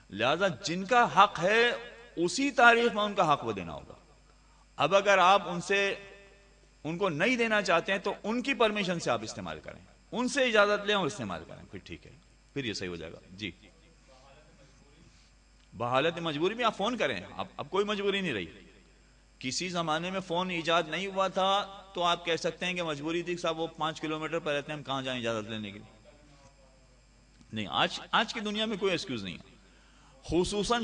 لہذا جن کا حق ہے اسی تاریخ میں ان کا حق وہ دینا ہوگا. اب اگر آپ ان کو نہیں دینا چاہتے ہیں تو ان کی پرمیشن سے آپ استعمال کریں، ان سے اجازت لیں اور استعمال کریں، پھر ٹھیک ہے، پھر یہ صحیح ہو جائے گا. جی بحالت مجبوری میں آپ فون کریں، اب کوئی مجبوری نہیں رہی. کسی زمانے میں فون ایجاد نہیں ہوا تھا تو آپ کہہ سکتے ہیں کہ مجبوری تھی، صاحب وہ 5 کلومیٹر پر رہتے ہیں، ہم کہاں جائیں اجازت لینے کے لیے. نہیں، آج کی دنیا میں کوئی ایکسکیوز نہیں ہے. خصوصاً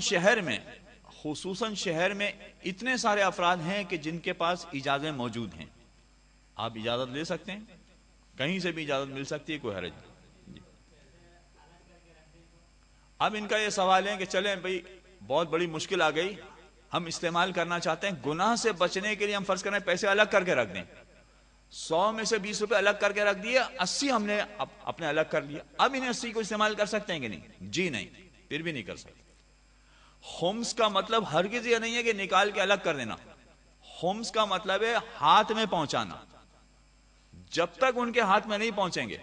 شہر میں اتنے سارے افراد ہیں کہ جن کے پاس اجازتیں موجود ہیں. آپ اجازت لے سکتے ہیں، کہیں سے بھی اجازت مل سکتی ہے، کوئی حرج نہیں. جی. اب ان کا یہ سوال ہے کہ چلیں بھئی بہت بڑی مشکل آ گئی، ہم استعمال کرنا چاہتے ہیں، گناہ سے بچنے کے لیے ہم فرض کریں پیسے الگ کر کے رکھ دیں. 100 میں سے 20 روپے الگ کر کے رکھ دیے، 80 ہم نے اپنے الگ کر لیا. اب انہیں 80 کو استعمال کر سکتے ہیں کہ نہیں؟ جی نہیں، پھر بھی نہیں کر سکتے. خمس کا مطلب ہرگز یہ نہیں ہے کہ نکال کے الگ کر دینا. خمس کا مطلب ہے ہاتھ میں پہنچانا. جب تک ان کے ہاتھ میں نہیں پہنچیں گے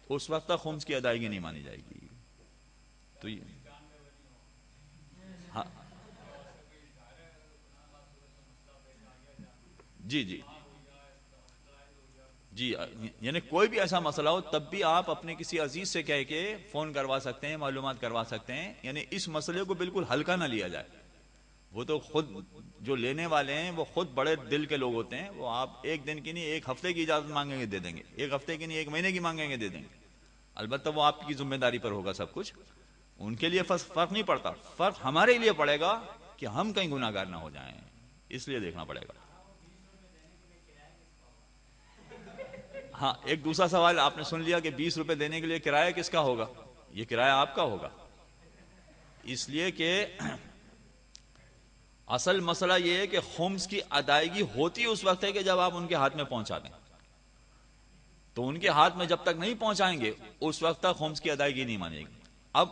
اس وقت تک خمس کی ادائیگی نہیں مانی جائے گی. تو یہ ہاں جی یعنی کوئی بھی ایسا مسئلہ ہو تب بھی آپ اپنے کسی عزیز سے کہہ کے فون کروا سکتے ہیں، معلومات کروا سکتے ہیں. یعنی اس مسئلے کو بالکل ہلکا نہ لیا جائے. وہ تو خود جو لینے والے ہیں وہ خود بڑے دل کے لوگ ہوتے ہیں. وہ آپ ایک دن کی نہیں، 1 ہفتے کی اجازت مانگیں گے دے دیں گے، 1 ہفتے کی نہیں 1 مہینے کی مانگیں گے دے دیں گے. البتہ وہ آپ کی ذمہ داری پر ہوگا سب کچھ. ان کے لیے فرق نہیں پڑتا، فرق ہمارے لیے پڑے گا کہ ہم کہیں گناہ گار نہ ہو جائیں، اس لیے دیکھنا پڑے گا. ہاں ایک دوسرا سوال آپ نے سن لیا کہ 20 روپے دینے کے لیے کرایہ کس کا ہوگا؟ یہ کرایہ آپ کا ہوگا. اس لیے کہ اصل مسئلہ یہ ہے کہ خمس کی ادائیگی ہوتی اس وقت ہے کہ جب آپ ان کے ہاتھ میں پہنچا دیں. تو ان کے ہاتھ میں جب تک نہیں پہنچائیں گے اس وقت تک خمس کی ادائیگی نہیں مانے گی. اب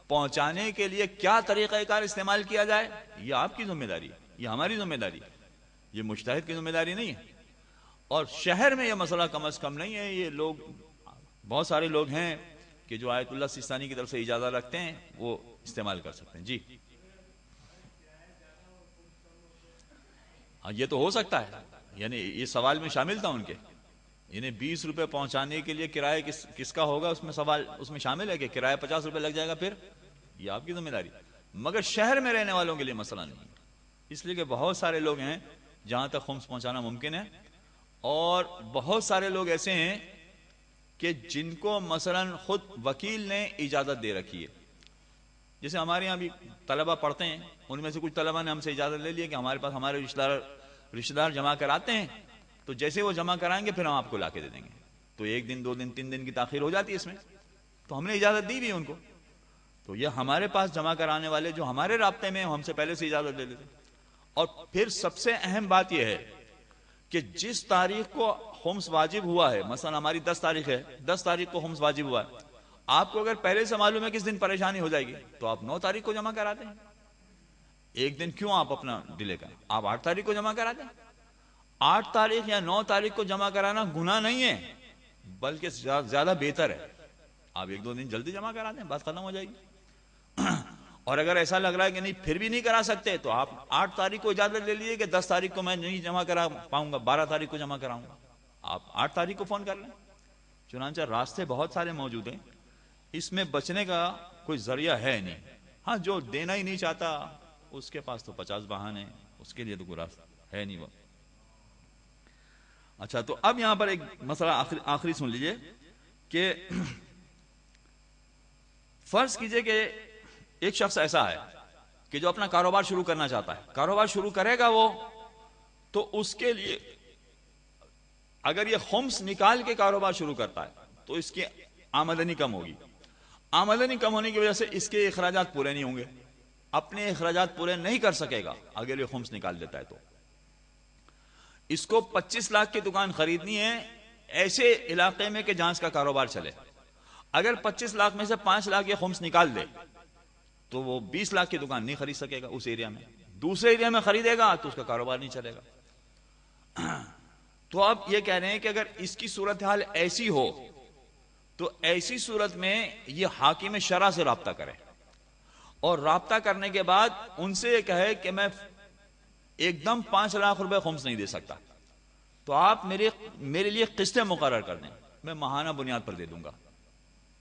پہنچانے کے لیے کیا طریقہ کار استعمال کیا جائے یہ آپ کی ذمہ داری ہے، یہ ہماری ذمہ داری ہے، یہ مجتہد کی ذمہ داری نہیں ہے. اور شہر میں یہ مسئلہ کم از کم نہیں ہے. یہ لوگ بہت سارے لوگ ہیں کہ جو آیت اللہ سیستانی کی طرف سے اجازت رکھتے ہیں وہ استعمال کر سکتے ہیں. جی ہاں یہ تو ہو سکتا ہے، یعنی یہ سوال میں شامل تھا ان کے. یعنی 20 روپے پہنچانے کے لیے کرایہ کس کا ہوگا، اس میں سوال اس میں شامل ہے کہ کرایہ 50 روپے لگ جائے گا، پھر یہ آپ کی ذمہ داری. مگر شہر میں رہنے والوں کے لیے مسئلہ نہیں ہے، اس لیے کہ بہت سارے لوگ ہیں جہاں تک خمس پہنچانا ممکن ہے. اور بہت سارے لوگ ایسے ہیں کہ جن کو مثلا خود وکیل نے اجازت دے رکھی ہے. جیسے ہمارے یہاں بھی طلبہ پڑھتے ہیں، ان میں سے کچھ طلبہ نے ہم سے اجازت لے لی کہ ہمارے پاس ہمارے رشتہ دار جمع کراتے ہیں، تو جیسے وہ جمع کرائیں گے پھر ہم آپ کو لا کے دے دیں گے. تو 1 دن 2 دن 3 دن کی تاخیر ہو جاتی ہے اس میں، تو ہم نے اجازت دی بھی ان کو. تو یہ ہمارے پاس جمع کرانے والے جو ہمارے رابطے میں ہم سے پہلے سے اجازت لے لیتے. اور پھر سب سے اہم بات یہ ہے کہ جس تاریخ کو خمس واجب ہوا ہے، مثلا ہماری 10 تاریخ ہے، 10 تاریخ کو خمس واجب ہوا ہے، آپ کو اگر پہلے سے معلوم ہے کس دن پریشانی ہو جائے گی تو آپ 9 تاریخ کو جمع کرا دیں. 1 دن کیوں آپ اپنا ڈیلے کریں، آپ 8 تاریخ کو جمع کرا دیں. 8 تاریخ یا 9 تاریخ کو جمع کرانا گناہ نہیں ہے بلکہ زیادہ بہتر ہے. آپ 1-2 دن جلدی جمع کرا دیں، بات ختم ہو جائے گی. اور اگر ایسا لگ رہا ہے کہ نہیں پھر بھی نہیں کرا سکتے تو آپ 8 تاریخ کو اجازت لے لیجیے کہ 10 تاریخ کو میں نہیں جمع کرا پاؤں گا، 12 تاریخ کو جمع کراؤں گا. آپ 8 تاریخ کو فون کر لیں. چنانچہ راستے بہت سارے موجود ہیں، اس میں بچنے کا کوئی ذریعہ ہے نہیں. ہاں جو دینا ہی نہیں چاہتا اس کے پاس تو 50 بہانے ہیں، اس کے لیے تو کوئی راستہ ہے نہیں وہ. اچھا، تو اب یہاں پر ایک مسئلہ آخری سن لیجئے کہ فرض کیجئے کہ ایک شخص ایسا ہے کہ جو اپنا کاروبار شروع کرنا چاہتا ہے. کاروبار شروع کرے گا وہ تو اس کے لیے اگر یہ خمس نکال کے کاروبار شروع کرتا ہے تو اس کی آمدنی کم ہوگی. آمدنی کم ہونے کی وجہ سے اس کے اخراجات پورے نہیں ہوں گے، اپنے اخراجات پورے نہیں کر سکے گا اگر یہ خمس نکال دیتا ہے. تو اس کو 25 لاکھ کی دکان خریدنی ہے ایسے علاقے میں کہ جہاں اس کا کاروبار چلے. اگر 25 لاکھ میں سے 5 لاکھ یہ خمس نکال دے تو وہ 20 لاکھ کی دکان نہیں خرید سکے گا اس ایریا میں. دوسرے ایریا میں خریدے گا تو اس کا کاروبار نہیں چلے گا. تو اب یہ کہہ رہے ہیں کہ اگر اس کی صورتحال ایسی ہو تو ایسی صورت میں یہ حاکم شرع سے رابطہ کرے، اور رابطہ کرنے کے بعد ان سے یہ کہے کہ میں ایک دم 5 لاکھ روپے خمس نہیں دے سکتا، تو آپ میرے لیے قسطیں مقرر کر دیں، میں ماہانہ بنیاد پر دے دوں گا.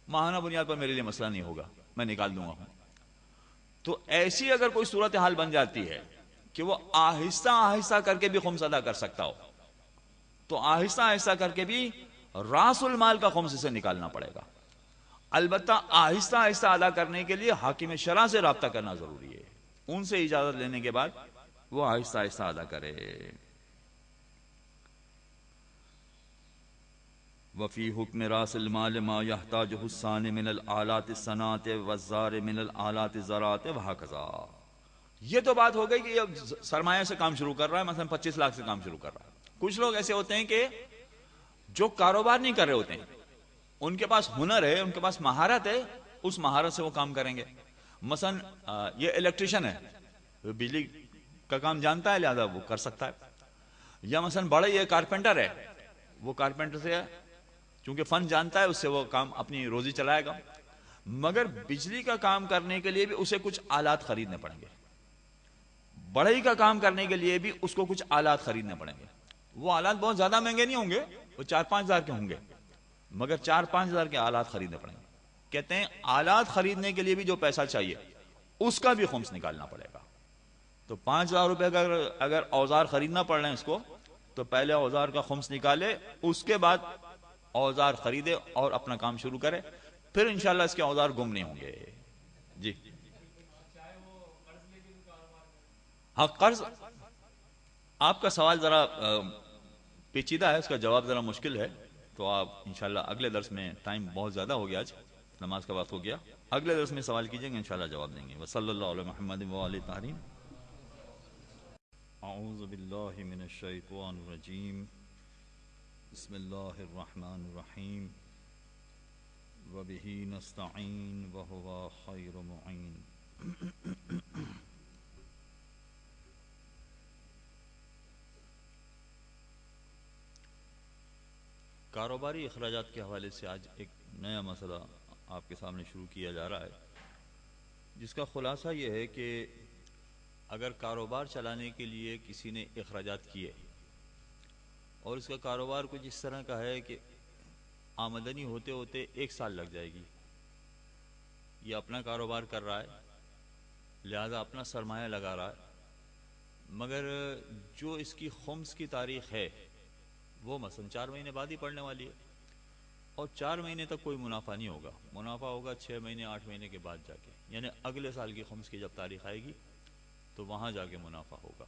ماہانہ بنیاد پر میرے لیے مسئلہ نہیں ہوگا، میں نکال دوں گا. تو ایسی اگر کوئی صورتحال بن جاتی ہے کہ وہ آہستہ آہستہ کر کے بھی خمس ادا کر سکتا ہو تو آہستہ آہستہ کر کے بھی راس المال کا خمس سے نکالنا پڑے گا. البتہ آہستہ آہستہ ادا کرنے کے لیے حاکم شرع سے رابطہ کرنا ضروری ہے، ان سے اجازت لینے کے بعد وہ آہستہ آہستہ ادا کرے. وفی حکم راس المال ما یحتاجہ الثانی من الآلات الصناعۃ والزار من الآلات الزراعۃ وہکذا. یہ تو بات ہو گئی کہ یہ سرمایہ سے کام شروع کر رہا ہے، مثلا 25 لاکھ سے کام شروع کر رہا ہے. کچھ لوگ ایسے ہوتے ہیں کہ جو کاروبار نہیں کر رہے ہوتے ہیں، ان کے پاس ہنر ہے، ان کے پاس مہارت ہے، اس مہارت سے وہ کام کریں گے. مثلا یہ الیکٹریشین ہے، بجلی کا کام جانتا ہے لہذا وہ کر سکتا ہے. یا مثلا بڑا یہ کارپینٹر ہے، وہ کارپینٹر سے چونکہ فن جانتا ہے اس سے وہ کام اپنی روزی چلائے گا. مگر بجلی کا کام کرنے کے لیے بھی اسے کچھ آلات خریدنے پڑیں گے، بڑھئی کا کام کرنے کے لیے بھی اس کو کچھ آلات خریدنے پڑیں گے. وہ آلات بہت زیادہ مہنگے نہیں ہوں گے، وہ 4-5 ہزار کے ہوں گے، مگر 4-5 ہزار کے آلات خریدنے پڑیں گے. کہتے ہیں آلات خریدنے کے لیے بھی جو پیسہ چاہیے اس کا بھی خمس نکالنا پڑے گا. تو 5,000 روپے کا اگر اوزار خریدنا پڑ رہے ہیں اس کو، تو پہلے اوزار کا خمس نکالے، اس کے بعد اوزار خریدے اور اپنا کام شروع کرے، پھر انشاءاللہ اس کے اوزار گم نہیں ہوں گے. جی ہاں، قرض، آپ کا سوال ذرا پیچیدہ ہے، اس کا جواب ذرا مشکل ہے، تو آپ انشاءاللہ اگلے درس میں، ٹائم بہت زیادہ ہو گیا، آج نماز کا وقت ہو گیا، اگلے درس میں سوال کیجئے گا، انشاءاللہ جواب دیں گے. وصلی اللہ علی محمد وآلہ الطاہرین. اعوذ باللہ من الشیطان الرجیم. بسم اللہ الرحمن الرحیم. وبہ نستعین وہو خیر معین. کاروباری اخراجات کے حوالے سے آج ایک نیا مسئلہ آپ کے سامنے شروع کیا جا رہا ہے، جس کا خلاصہ یہ ہے کہ اگر کاروبار چلانے کے لیے کسی نے اخراجات کیے اور اس کا کاروبار کچھ اس طرح کا ہے کہ آمدنی ہوتے ہوتے 1 سال لگ جائے گی، یہ اپنا کاروبار کر رہا ہے لہذا اپنا سرمایہ لگا رہا ہے، مگر جو اس کی خمس کی تاریخ ہے وہ مثلا 4 مہینے بعد ہی پڑنے والی ہے، اور 4 مہینے تک کوئی منافع نہیں ہوگا، منافع ہوگا 6 مہینے 8 مہینے کے بعد جا کے، یعنی اگلے سال کی خمس کی جب تاریخ آئے گی تو وہاں جا کے منافع ہوگا.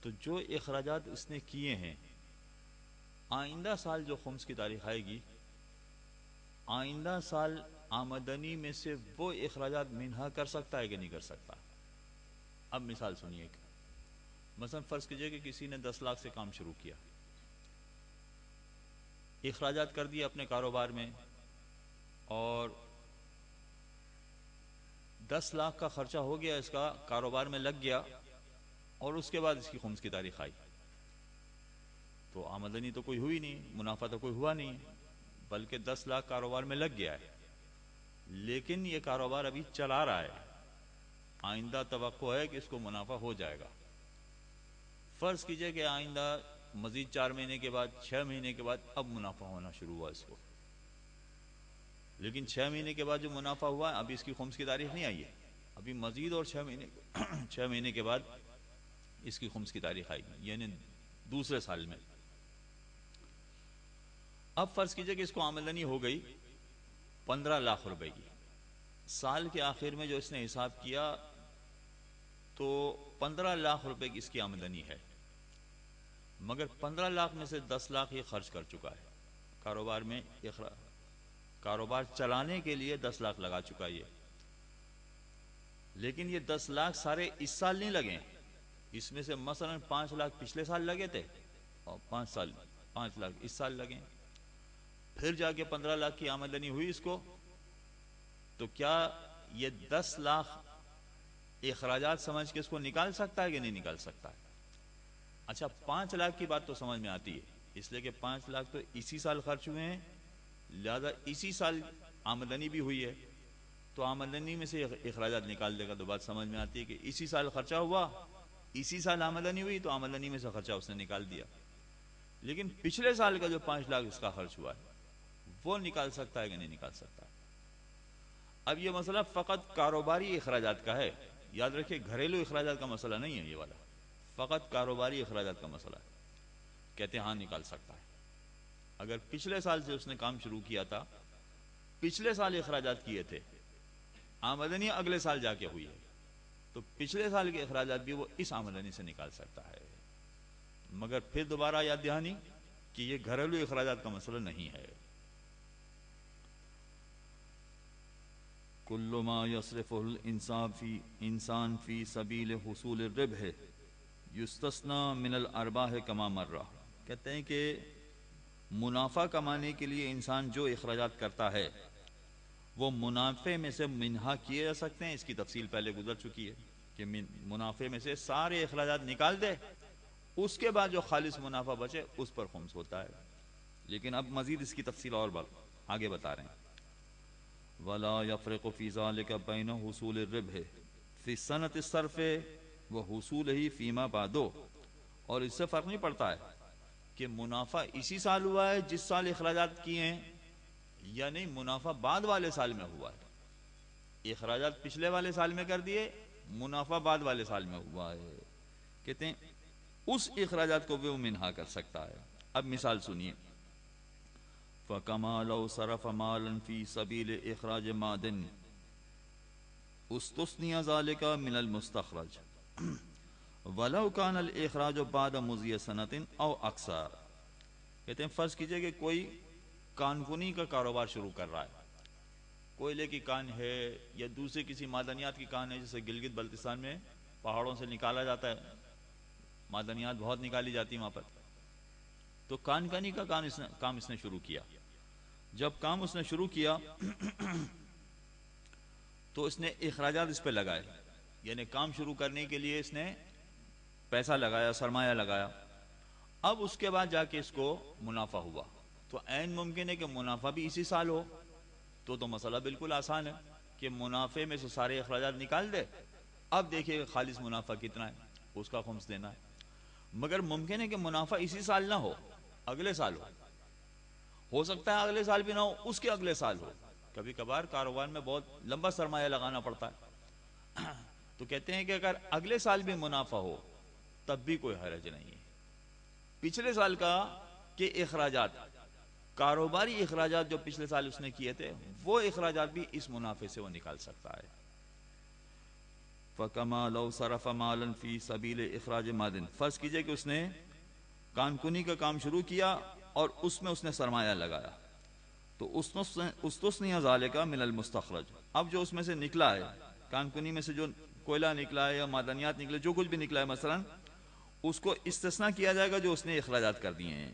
تو جو اخراجات اس نے کیے ہیں، آئندہ سال جو خمس کی تاریخ آئے گی، آئندہ سال آمدنی میں سے وہ اخراجات منہا کر سکتا ہے کہ نہیں کر سکتا. اب مثال سنیے، مثلا فرض کیجئے کہ کسی نے 10 لاکھ سے کام شروع کیا، اخراجات کر دیے اپنے کاروبار میں، اور 10 لاکھ کا خرچہ ہو گیا، اس کا کاروبار میں لگ گیا، اور اس کے بعد اس کی خمس کی تاریخ آئی، تو آمدنی تو کوئی ہوئی نہیں، منافع تو کوئی ہوا نہیں، بلکہ 10 لاکھ کاروبار میں لگ گیا ہے، لیکن یہ کاروبار ابھی چلا رہا ہے، آئندہ توقع ہے کہ اس کو منافع ہو جائے گا. فرض کیجئے کہ آئندہ مزید 4 مہینے کے بعد 6 مہینے کے بعد اب منافع ہونا شروع ہوا اس کو، لیکن 6 مہینے کے بعد جو منافع ہوا ہے ابھی اس کی خمس کی تاریخ نہیں آئی ہے، ابھی مزید اور 6 مہینے کے بعد اس کی خمس کی تاریخ آئی گی، یعنی دوسرے سال میں۔ اب فرض کیجئے کہ اس کو آمدنی ہو گئی 15 لاکھ روپے کی، سال کے آخر میں جو اس نے حساب کیا تو 15 لاکھ روپے کی اس کی آمدنی ہے، مگر 15 لاکھ میں سے 10 لاکھ یہ خرچ کر چکا ہے کاروبار میں، کاروبار چلانے کے لیے 10 لاکھ لگا چکا ہے، لیکن یہ 10 لاکھ سارے اس سال نہیں لگے، اس میں سے مثلا 5 لاکھ پچھلے سال لگے تھے اور 5 لاکھ اس سال لگے، پھر جا کے 15 لاکھ کی آمدنی ہوئی اس کو، تو کیا یہ 10 لاکھ اخراجات سمجھ کے اس کو نکال سکتا ہے کہ نہیں نکال سکتا ہے؟ اچھا 5 لاکھ کی بات تو سمجھ میں آتی ہے، اس لیے کہ 5 لاکھ تو اسی سال خرچ ہوئے ہیں، لہذا اسی سال آمدنی بھی ہوئی ہے، تو آمدنی میں سے اخراجات نکال دے گا، تو بات سمجھ میں آتی ہے کہ اسی سال خرچہ ہوا، اسی سال آمدنی ہوئی، تو آمدنی میں سے خرچہ اس نے نکال دیا، لیکن پچھلے سال کا جو 5 لاکھ اس کا خرچ ہوا ہے وہ نکال سکتا ہے کہ نہیں نکال سکتا؟ اب یہ مسئلہ فقط کاروباری اخراجات کا ہے، یاد رکھیں گھریلو اخراجات کا مسئلہ نہیں ہے یہ والا، فقط کاروباری اخراجات کا مسئلہ ہے، کہتے ہیں ہاں نکال سکتا ہے۔ اگر پچھلے سال سے اس نے کام شروع کیا تھا، پچھلے سال اخراجات کیے تھے، آمدنی اگلے سال جا کے ہوئی ہے، تو پچھلے سال کے اخراجات بھی وہ اس آمدنی سے نکال سکتا ہے، مگر پھر دوبارہ یاد دہانی کہ یہ گھریلو اخراجات کا مسئلہ نہیں ہے۔ کل ما یصرفہ الانسان فی سبیل حصول الربح یستثنی من الارباح کما مرہ، کہتے ہیں کہ منافع کمانے کے لیے انسان جو اخراجات کرتا ہے وہ منافع میں سے منہا کیے جا سکتے ہیں، اس کی تفصیل پہلے گزر چکی ہے کہ منافع میں سے سارے اخراجات نکال دے، اس کے بعد جو خالص منافع بچے اس پر خمس ہوتا ہے، لیکن اب مزید اس کی تفصیل اور آگے بتا رہے ہیں۔ وَلَا يَفْرِقُ فِي ذَلِكَ بَيْنَ حُصُولِ الرِّبْحِ فِي السَّنَةِ الصَّرْفِ وَحُصُولِهِ فِيمَا بَعْدُ، اور اس سے فرق نہیں پڑتا ہے کہ منافع اسی سال ہوا ہے جس سال اخراجات کیے ہیں، یا نہیں منافع بعد والے سال میں ہوا ہے، اخراجات پچھلے والے سال میں کر دیے، منافع بعد والے سال میں ہوا ہے، کہتے ہیں اس اخراجات کو بھی وہ منہا کر سکتا ہے۔ اب مثال سنیے، فَكَمَا لَوْ صَرَفَ مَالًا فِي سَبِيلِ إِخْرَاجِ مَادٍ اسْتُثْنِيَ ذَلِكَ مِنَ الْمُسْتَخْرَجِ وَلَوْ كَانَ الْإِخْرَاجُ بَعْدَ مُضِيَ سَنَةٍ أَوْ أَكْثَرَ، کہتے ہیں فرض کیجئے کہ کوئی کانکنی کا کاروبار شروع کر رہا ہے، کوئلے کی کان ہے یا دوسرے کسی معدنیات کی کان ہے، جیسے گلگت بلتستان میں پہاڑوں سے نکالا جاتا ہے، معدنیات بہت نکالی جاتی ہیں وہاں پر، تو کانکنی کا کام اس نے شروع کیا، جب کام اس نے شروع کیا تو اس نے اخراجات اس پہ لگائے، یعنی کام شروع کرنے کے لیے اس نے پیسہ لگایا، سرمایہ لگایا، اب اس کے بعد جا کے اس کو منافع ہوا، تو عین ممکن ہے کہ منافع بھی اسی سال ہو، تو مسئلہ بالکل آسان ہے کہ منافع میں سے سارے اخراجات نکال دے، اب دیکھیے کہ خالص منافع کتنا ہے، اس کا خمس دینا ہے، مگر ممکن ہے کہ منافع اسی سال نہ ہو، اگلے سال ہو سکتا ہے اگلے سال بھی نہ ہو، اس کے اگلے سال ہو، کبھی کبھار کاروبار میں بہت لمبا سرمایہ لگانا پڑتا ہے، تو کہتے ہیں کہ اگر اگلے سال بھی منافع ہو تب بھی کوئی حرج نہیں ہے، پچھلے سال کا کہ اخراجات، کاروباری اخراجات جو پچھلے سال اس نے کیے تھے وہ اخراجات بھی اس منافع سے وہ نکال سکتا ہے۔ فَكَمَا لَوْ صَرَفَ مَالًا فِي سَبِيلِ إِخْرَاجِ مَادٍ، فرض کیجئے کہ اس نے کانکنی کا کام شروع کیا اور اس میں اس نے سرمایہ لگایا، تو اسْتُثْنِيَ ذَلِكَ مِنَ الْمُسْتَخْرَجِ، اب جو اس میں سے نکلا ہے، کانکنی میں سے جو کوئلہ نکلا ہے یا معدنیات نکلے، جو کچھ بھی نکلا ہے مثلا، اس کو استثناء کیا جائے گا جو اس نے اخراجات کر دیے ہیں۔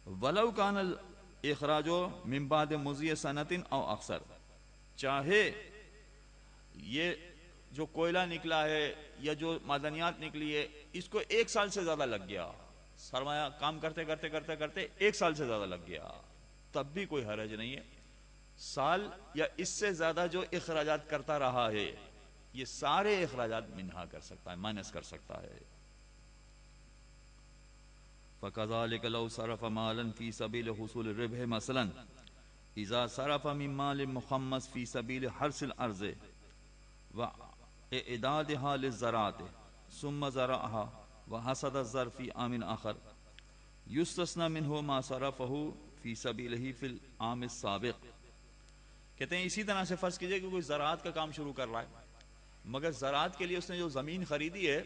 وَلَوْ كَانَ الْإِخْرَاجُ مِنْ بَعْدِ مُضِيَ سَنَةٍ أَوْ أَكْثَرَ، چاہے یہ جو کوئلہ نکلا ہے یا جو معدنیات نکلی ہے اس کو 1 سال سے زیادہ لگ گیا، سرمایہ کام کرتے کرتے کرتے کرتے 1 سال سے زیادہ لگ گیا، تب بھی کوئی حرج نہیں ہے، سال یا اس سے زیادہ جو اخراجات کرتا رہا ہے یہ سارے اخراجات منہا کر سکتا ہے، مائنس کر سکتا ہے۔ فَكَذَلِكَ لَوْ صَرَفَ مَالًا فِي سَبِيلِ حُصُولِ الرِّبْحِ مَثْلًا إِذَا صَرَفَ مِن مَالٍ مُخَمَّسٍ فِي سَبِيلِ حَرْثِ الْأَرْضِ وَإِعْدَادِهَا لِلزَّرَاعِ ثُمَّ زَرَعَهَا وَحَصَدَ الزَّرْعَ فِي عَامٍ آخَرٍ يُسْتَثْنَى مِنْهُ مَا صَرَفَهُ فِي سَبِيلِهِ فِي الْعَامِ السَّابِقِ۔ کہتے ہیں اسی طرح سے فرض کیجئے کہ کوئی زراعت کا کام شروع کر رہا ہے، مگر زراعت کے لیے اس نے جو زمین خریدی ہے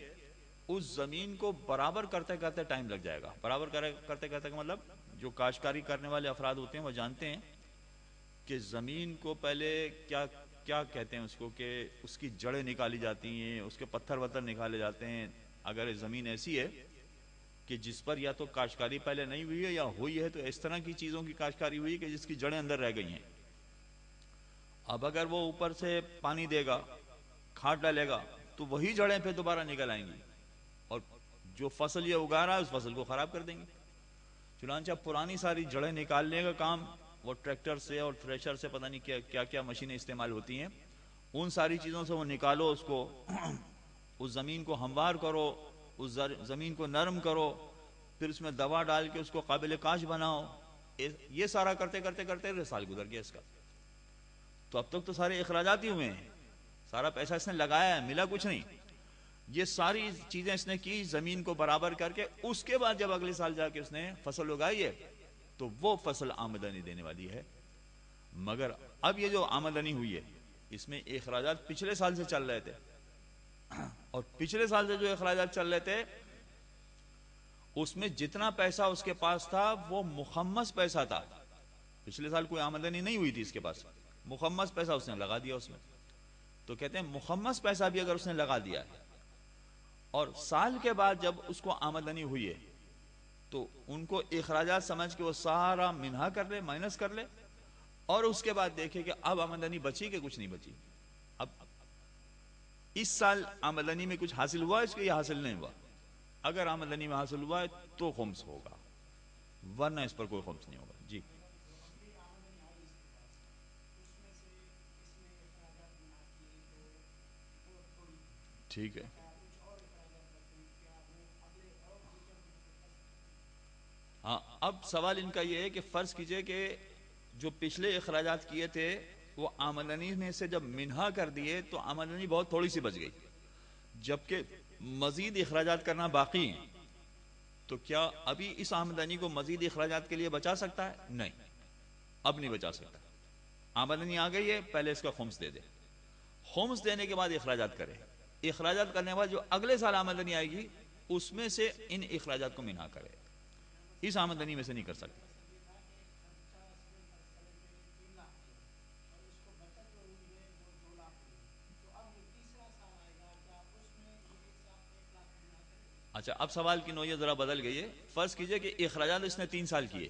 اس زمین کو برابر کرتے کرتے ٹائم لگ جائے گا۔ برابر کرتے کرتے کا مطلب جو کاشتکاری کرنے والے افراد ہوتے ہیں وہ جانتے ہیں کہ زمین کو پہلے کیا کہتے ہیں اس کو، کہ اس کی جڑیں نکالی جاتی ہیں، اس کے پتھر وتر نکالے جاتے ہیں۔ اگر زمین ایسی ہے کہ جس پر یا تو کاشتکاری پہلے نہیں ہوئی ہے یا ہوئی ہے تو اس طرح کی چیزوں کی کاشتکاری ہوئی کہ جس کی جڑیں اندر رہ گئی ہیں، اب اگر وہ اوپر سے پانی دے گا، کھاد ڈالے گا تو وہی جڑیں پھر دوبارہ نکل آئیں گی اور جو فصل یہ اگا رہا ہے اس فصل کو خراب کر دیں گے۔ چنانچہ پرانی ساری جڑیں نکالنے کا کام وہ ٹریکٹر سے اور تھریشر سے، پتہ نہیں کیا کیا مشینیں استعمال ہوتی ہیں، ان ساری چیزوں سے وہ نکالو، اس کو اس زمین کو ہموار کرو، اس زمین کو نرم کرو، پھر اس میں دوا ڈال کے اس کو قابل کاشت بناؤ۔ یہ سارا کرتے کرتے کرتے سال گزر گیا اس کا، تو اب تک تو سارے اخراجات ہی ہوئے ہیں، سارا پیسہ اس نے لگایا ہے، ملا کچھ نہیں۔ یہ ساری چیزیں اس نے کی زمین کو برابر کر کے، اس کے بعد جب اگلے سال جا کے اس نے فصل اگائی ہے تو وہ فصل آمدنی دینے والی ہے۔ مگر اب یہ جو آمدنی ہوئی ہے اس میں اخراجات پچھلے سال سے چل رہے تھے، اور پچھلے سال سے جو اخراجات چل رہے تھے اس میں جتنا پیسہ اس کے پاس تھا وہ مخمس پیسہ تھا۔ پچھلے سال کوئی آمدنی نہیں ہوئی تھی اس کے پاس، مخمس پیسہ اس نے لگا دیا اس میں۔ تو کہتے ہیں مخمس پیسہ بھی اگر اس نے لگا دیا ہے اور سال کے بعد جب اس کو آمدنی ہوئی ہے تو ان کو اخراجات سمجھ کے وہ سارا منہا کر لے، مائنس کر لے، اور اس کے بعد دیکھے کہ اب آمدنی بچی کہ کچھ نہیں بچی۔ اب اس سال آمدنی میں کچھ حاصل ہوا اس کے یا حاصل نہیں ہوا؟ اگر آمدنی میں حاصل ہوا ہے تو خمس ہوگا، ورنہ اس پر کوئی خمس نہیں ہوگا۔ جی ٹھیک ہے۔ ہاں، اب سوال ان کا یہ ہے کہ فرض کیجئے کہ جو پچھلے اخراجات کیے تھے وہ آمدنی میں سے جب منہا کر دیے تو آمدنی بہت تھوڑی سی بچ گئی، جبکہ مزید اخراجات کرنا باقی ہیں، تو کیا ابھی اس آمدنی کو مزید اخراجات کے لیے بچا سکتا ہے؟ نہیں، اب نہیں بچا سکتا۔ آمدنی آ گئی ہے، پہلے اس کا خمس دے دے، خمس دینے کے بعد اخراجات کرے، اخراجات کرنے کے بعد جو اگلے سال آمدنی آئے گی اس میں سے ان اخراجات کو منہا کرے، اس آمدنی میں سے نہیں کر سکتا۔ اچھا، اب سوال کی نوعیت ذرا بدل گئی ہے۔ فرض کیجئے کہ اخراجات اس نے 3 سال کیے،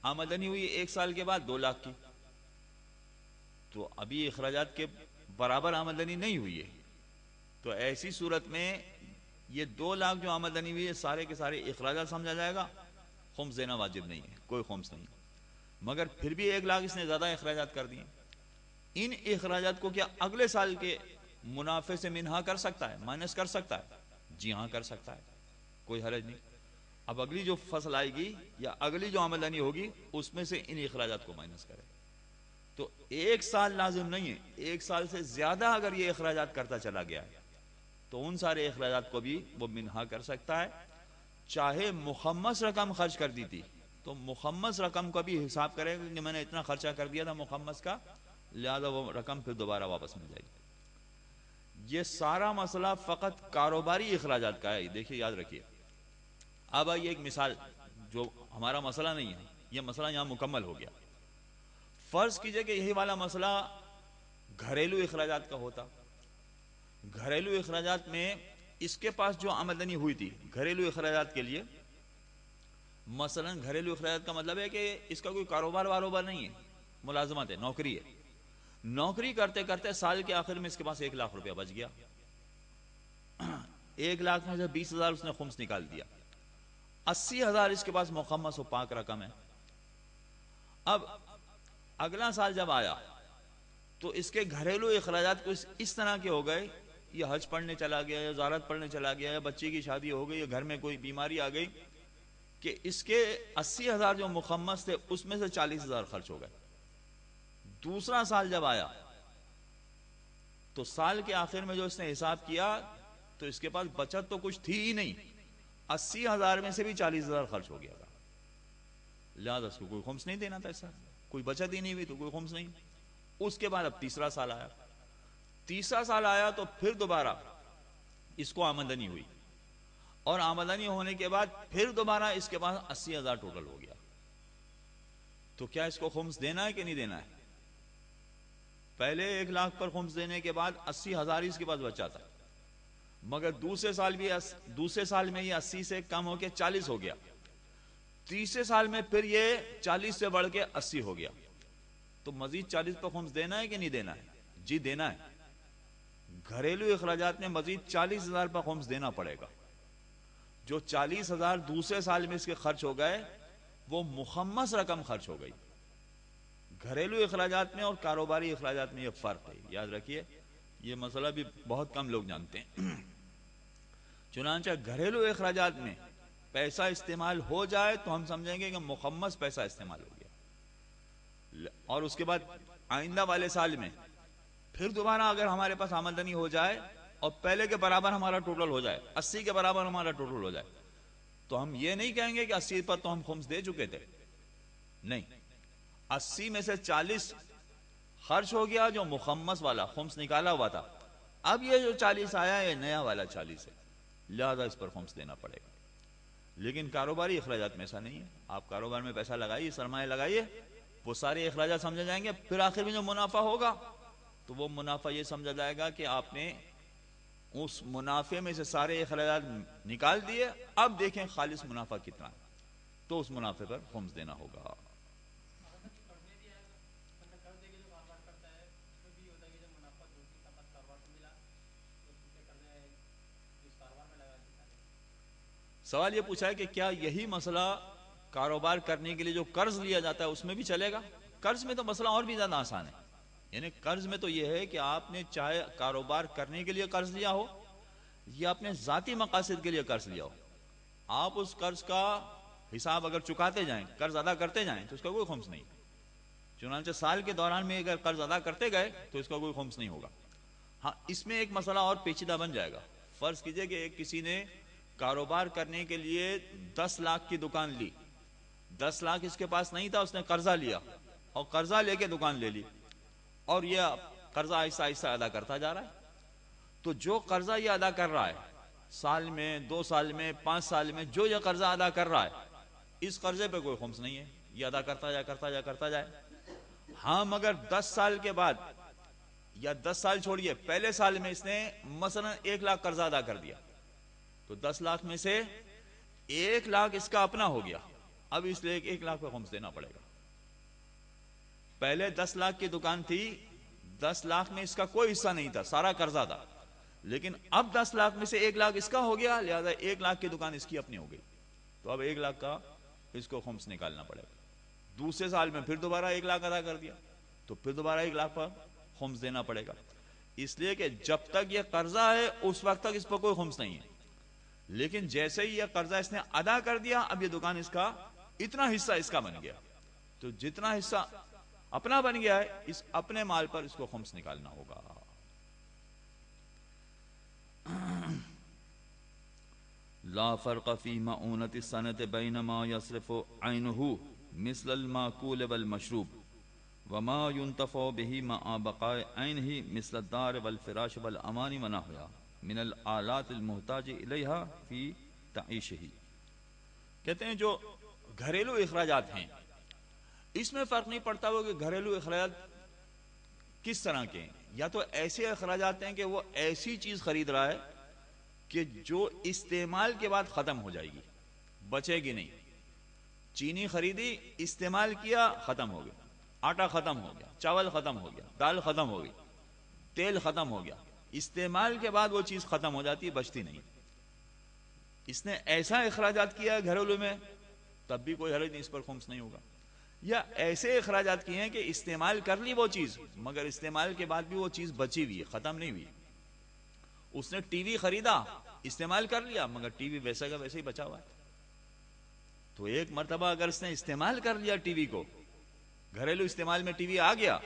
آمدنی ہوئی 1 سال کے بعد 2 لاکھ کی، تو ابھی اخراجات کے برابر آمدنی نہیں ہوئی ہے، تو ایسی صورت میں یہ 2 لاکھ جو آمدنی ہوئی ہے سارے کے سارے اخراجات سمجھا جائے گا، خمس دینا واجب نہیں ہے، کوئی خمس نہیں۔ مگر پھر بھی 1 لاکھ اس نے زیادہ اخراجات کر دیے، ان اخراجات کو کیا اگلے سال کے منافع سے منہا کر سکتا ہے، مائنس کر سکتا ہے؟ جی ہاں کر سکتا ہے، کوئی حرج نہیں۔ اب اگلی جو فصل آئے گی یا اگلی جو آمدنی ہوگی اس میں سے ان اخراجات کو مائنس کرے، تو 1 سال لازم نہیں ہے، 1 سال سے زیادہ اگر یہ اخراجات کرتا چلا گیا ہے تو ان سارے اخراجات کو بھی وہ منہا کر سکتا ہے۔ چاہے مخمس رقم خرچ کر دی تھی تو مخمس رقم کا بھی حساب کرے گا کہ میں نے اتنا خرچہ کر دیا تھا مخمس کا، لہذا وہ رقم پھر دوبارہ واپس مل جائے گی۔ یہ سارا مسئلہ فقط کاروباری اخراجات کا ہے، دیکھیے یاد رکھیے۔ اب آئیے ایک مثال جو ہمارا مسئلہ نہیں ہے، یہ مسئلہ یہاں مکمل ہو گیا۔ فرض کیجئے کہ یہی والا مسئلہ گھریلو اخراجات کا ہوتا، گھریلو اخراجات میں اس کے پاس جو آمدنی ہوئی تھی گھریلو اخراجات کے لیے، مثلا گھریلو اخراجات کا مطلب ہے کہ اس کا کوئی کاروبار واروبار نہیں ہے، ملازمت ہے، نوکری ہے، نوکری کرتے کرتے سال کے آخر میں اس کے پاس 1 لاکھ روپیہ بچ گیا، 1 لاکھ میں سے 20,000 اس نے خمس نکال دیا، 80,000 اس کے پاس مخمس و پاک رقم ہے۔ اب اگلا سال جب آیا تو اس کے گھریلو اخراجات کچھ اس طرح کے ہو گئے، یہ حج پڑھنے چلا گیا یا زیارت پڑھنے چلا گیا یا بچے کی شادی ہو گئی یا گھر میں کوئی بیماری آ گئی، کہ اس کے 80,000 جو مخمس تھے اس میں سے 40,000 خرچ ہو گئے. دوسرا سال جب آیا تو سال کے آخر میں جو اس نے حساب کیا تو اس کے پاس بچت تو کچھ تھی ہی نہیں. 80,000 میں سے بھی 40,000 خرچ ہو گیا تھا. لہٰذا اس کو کوئی خمس نہیں دینا تھا. ایسا کوئی بچت ہی نہیں ہوئی تو کوئی خمس نہیں. اس کے بعد اب تیسرا سال آیا. تیسرا سال آیا تو پھر دوبارہ اس کو آمدنی ہوئی, اور آمدنی ہونے کے بعد پھر دوبارہ اس کے پاس 80,000 ٹوٹل ہو گیا. تو کیا اس کو خمس دینا ہے کہ نہیں دینا ہے؟ پہلے 1 لاکھ پر خمس دینے کے بعد 80,000 اس کے پاس بچا تھا, مگر دوسرے سال میں یہ 80 سے کم ہو کے 40 ہو گیا. تیسرے سال میں پھر یہ 40 سے بڑھ کے 80 ہو گیا. تو مزید 40 پر خمس دینا ہے کہ نہیں دینا ہے؟ جی دینا ہے. گھریلو اخراجات میں مزید 40,000 پر خمس دینا پڑے گا. جو 40,000 دوسرے سال میں اس کے خرچ ہو گئے وہ مخمس رقم خرچ ہو گئی. گھریلو اخراجات میں اور کاروباری اخراجات میں یہ فرق ہے, یاد رکھیے. یہ مسئلہ بھی بہت کم لوگ جانتے ہیں. چنانچہ گھریلو اخراجات میں پیسہ استعمال ہو جائے تو ہم سمجھیں گے کہ مخمس پیسہ استعمال ہو گیا, اور اس کے بعد آئندہ والے سال میں پھر دوبارہ اگر ہمارے پاس آمدنی ہو جائے اور پہلے کے برابر ہمارا ٹوٹل ہو جائے, 80 کے برابر ہمارا ٹوٹل ہو جائے, تو ہم یہ نہیں کہیں گے کہ 80 پر تو ہم خمس دے چکے تھے. نہیں, 80 میں سے 40 خرچ ہو گیا جو مخمس والا خمس نکالا ہوا تھا. اب یہ جو 40 آیا یہ نیا والا 40 ہے, لہذا اس پر خمس دینا پڑے گا. لیکن کاروباری اخراجات میں ایسا نہیں ہے. آپ کاروبار میں پیسہ لگائیے, سرمایہ لگائیے, وہ سارے اخراجات سمجھے جائیں گے. پھر آخر میں جو منافع ہوگا تو وہ منافع یہ سمجھا جائے گا کہ آپ نے اس منافع میں سے سارے اخراجات نکال دیے, اب دیکھیں خالص منافع کتنا ہے, تو اس منافع پر خمس دینا ہوگا. سوال یہ پوچھا ہے کہ کیا یہی مسئلہ کاروبار کرنے کے لیے جو قرض لیا جاتا ہے اس میں بھی چلے گا؟ قرض میں تو مسئلہ اور بھی زیادہ آسان ہے. یعنی قرض میں تو یہ ہے کہ آپ نے چاہے کاروبار کرنے کے لیے قرض لیا ہو یا اپنے ذاتی مقاصد کے لیے قرض لیا ہو, آپ اس قرض کا حساب اگر چکاتے جائیں, قرض ادا کرتے جائیں تو اس کا کوئی خمس نہیں. چنانچہ سال کے دوران میں اگر قرض ادا کرتے گئے تو اس کا کوئی خمس نہیں ہوگا. ہاں, اس میں ایک مسئلہ اور پیچیدہ بن جائے گا. فرض کیجئے کہ کسی نے کاروبار کرنے کے لیے 10 لاکھ کی دکان لی, 10 لاکھ اس کے پاس نہیں تھا, اس نے قرضہ لیا اور قرضہ لے کے دکان لے لی, اور یہ قرضہ آہستہ آہستہ ادا کرتا جا رہا ہے. تو جو قرضہ یہ ادا کر رہا ہے, سال میں, 2 سال میں, 5 سال میں جو یہ قرضہ ادا کر رہا ہے, اس قرضے پہ کوئی خمس نہیں ہے, یہ ادا کرتا جائے. ہاں, مگر 10 سال کے بعد, یا 10 سال چھوڑیے, پہلے سال میں اس نے مثلا 1 لاکھ قرضہ ادا کر دیا, تو 10 لاکھ میں سے 1 لاکھ اس کا اپنا ہو گیا. اب اس لیے 1 لاکھ پہ خمس دینا پڑے گا. پہلے 10 لاکھ کی دکان تھی, 10 لاکھ میں اس کا کوئی حصہ نہیں تھا, سارا قرضہ تھا, لیکن اب 10 لاکھ میں سے 1 لاکھ اس کا ہو گیا, لہذا 1 لاکھ کی دکان اس کی اپنی ہو گئی. تو اب 1 لاکھ کا اس کو خمس نکالنا پڑے گا. دوسرے سال میں پھر دوبارہ 1 لاکھ ادا کر دیا تو پھر دوبارہ 1 لاکھ پر خمس دینا پڑے گا. اس لیے کہ جب تک یہ قرضہ ہے اس وقت تک اس پر کوئی خمس نہیں ہے, لیکن جیسے ہی یہ قرضہ اس نے ادا کر دیا, اب یہ دکان اس کا اتنا حصہ اس کا بن گیا, تو جتنا حصہ اپنا بن گیا ہے اس اپنے مال پر اس کو خمس نکالنا ہوگا. لا فرق فی معونت السنت بین ما یصرف عینہ مثل الماکول والمشروب وما ينتفع به مع بقاء عینہ مثل الدار والفراش والامان ونحوها من الآلات المحتاج الیہا فی تعیشہ. کہتے ہیں جو گھریلو اخراجات ہیں اس میں فرق نہیں پڑتا وہ کہ گھریلو اخراجات کس طرح کے ہیں. یا تو ایسے اخراجات ہیں کہ وہ ایسی چیز خرید رہا ہے کہ جو استعمال کے بعد ختم ہو جائے گی, بچے گی نہیں. چینی خریدی, استعمال کیا, ختم ہو گیا, آٹا ختم ہو گیا, چاول ختم ہو گیا, دال ختم ہو گئی, تیل ختم ہو گیا. استعمال کے بعد وہ چیز ختم ہو جاتی ہے, بچتی نہیں. اس نے ایسا اخراجات کیا ہے گھریلو میں, تب بھی کوئی حرج نہیں, اس پر خمس نہیں ہوگا. یا ایسے اخراجات کیے ہیں کہ استعمال کر لی وہ چیز, مگر استعمال کے بعد بھی وہ چیز بچی ہوئی ہے, ختم نہیں ہوئی. اس نے ٹی وی خریدا, استعمال کر لیا, مگر ٹی وی ویسا کا ویسے ہی بچا ہوا ہے, تو ایک مرتبہ اگر اس نے استعمال کر لیا ٹی وی کو، گھریلو استعمال میں ٹی وی آ گیا،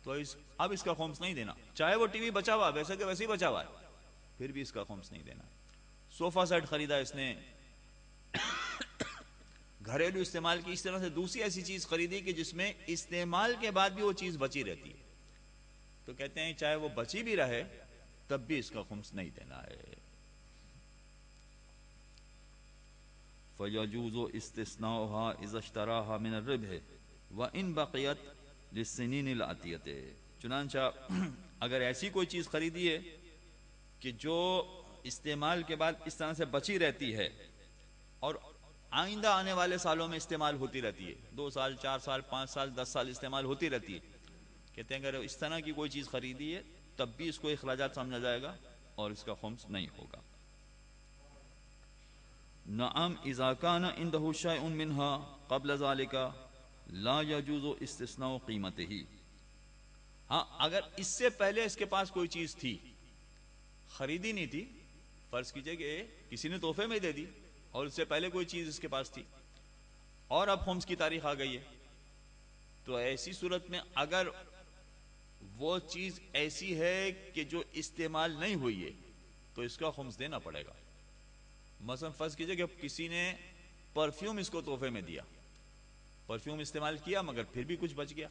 تو اب اس کا خمس نہیں دینا، چاہے وہ ٹی وی بچا ہوا ویسے کہ ویسے ہی بچا ہوا ہے، پھر بھی اس کا خمس نہیں دینا۔ صوفہ سیٹ خریدا اس نے، گھریلو استعمال کی، اس طرح سے دوسری ایسی چیز خریدی کہ جس میں استعمال کے بعد بھی وہ چیز بچی رہتی ہے، تو کہتے ہیں چاہے وہ بچی بھی رہے تب بھی اس کا خمس نہیں دینا ہے۔ فَيَجُوزُ اسْتِثْنَاؤُهَا إِذَا اشْتَرَاهَا مِنَ الرِّبْحِ وَإِنْ بَقِيَتْ لِلسِّنِينِ الْآتِيَةِ۔ چنانچہ اگر ایسی کوئی چیز خریدی ہے کہ جو استعمال کے بعد اس طرح سے بچی رہتی ہے اور آئندہ آنے والے سالوں میں استعمال ہوتی رہتی ہے، 2 سال 4 سال 5 سال 10 سال استعمال ہوتی رہتی ہے، کہتے ہیں اگر اس طرح کی کوئی چیز خریدی ہے تب بھی اس کو اخراجات سمجھا جائے گا اور اس کا خمس نہیں ہوگا۔ نعم اذا كان عنده شيء منها قبل ذلك لا يجوز استثناء قیمته۔ ہاں اگر اس سے پہلے اس کے پاس کوئی چیز تھی، خریدی نہیں تھی، فرض کیجئے کہ کسی نے تحفے میں دے دی اور اس سے پہلے کوئی چیز اس کے پاس تھی اور اب خمس کی تاریخ آ گئی ہے، تو ایسی صورت میں اگر وہ چیز ایسی ہے کہ جو استعمال نہیں ہوئی ہے تو اس کا خمس دینا پڑے گا۔ مثلا فرض کیجئے کہ کسی نے پرفیوم اس کو تحفے میں دیا، پرفیوم استعمال کیا مگر پھر بھی کچھ بچ گیا،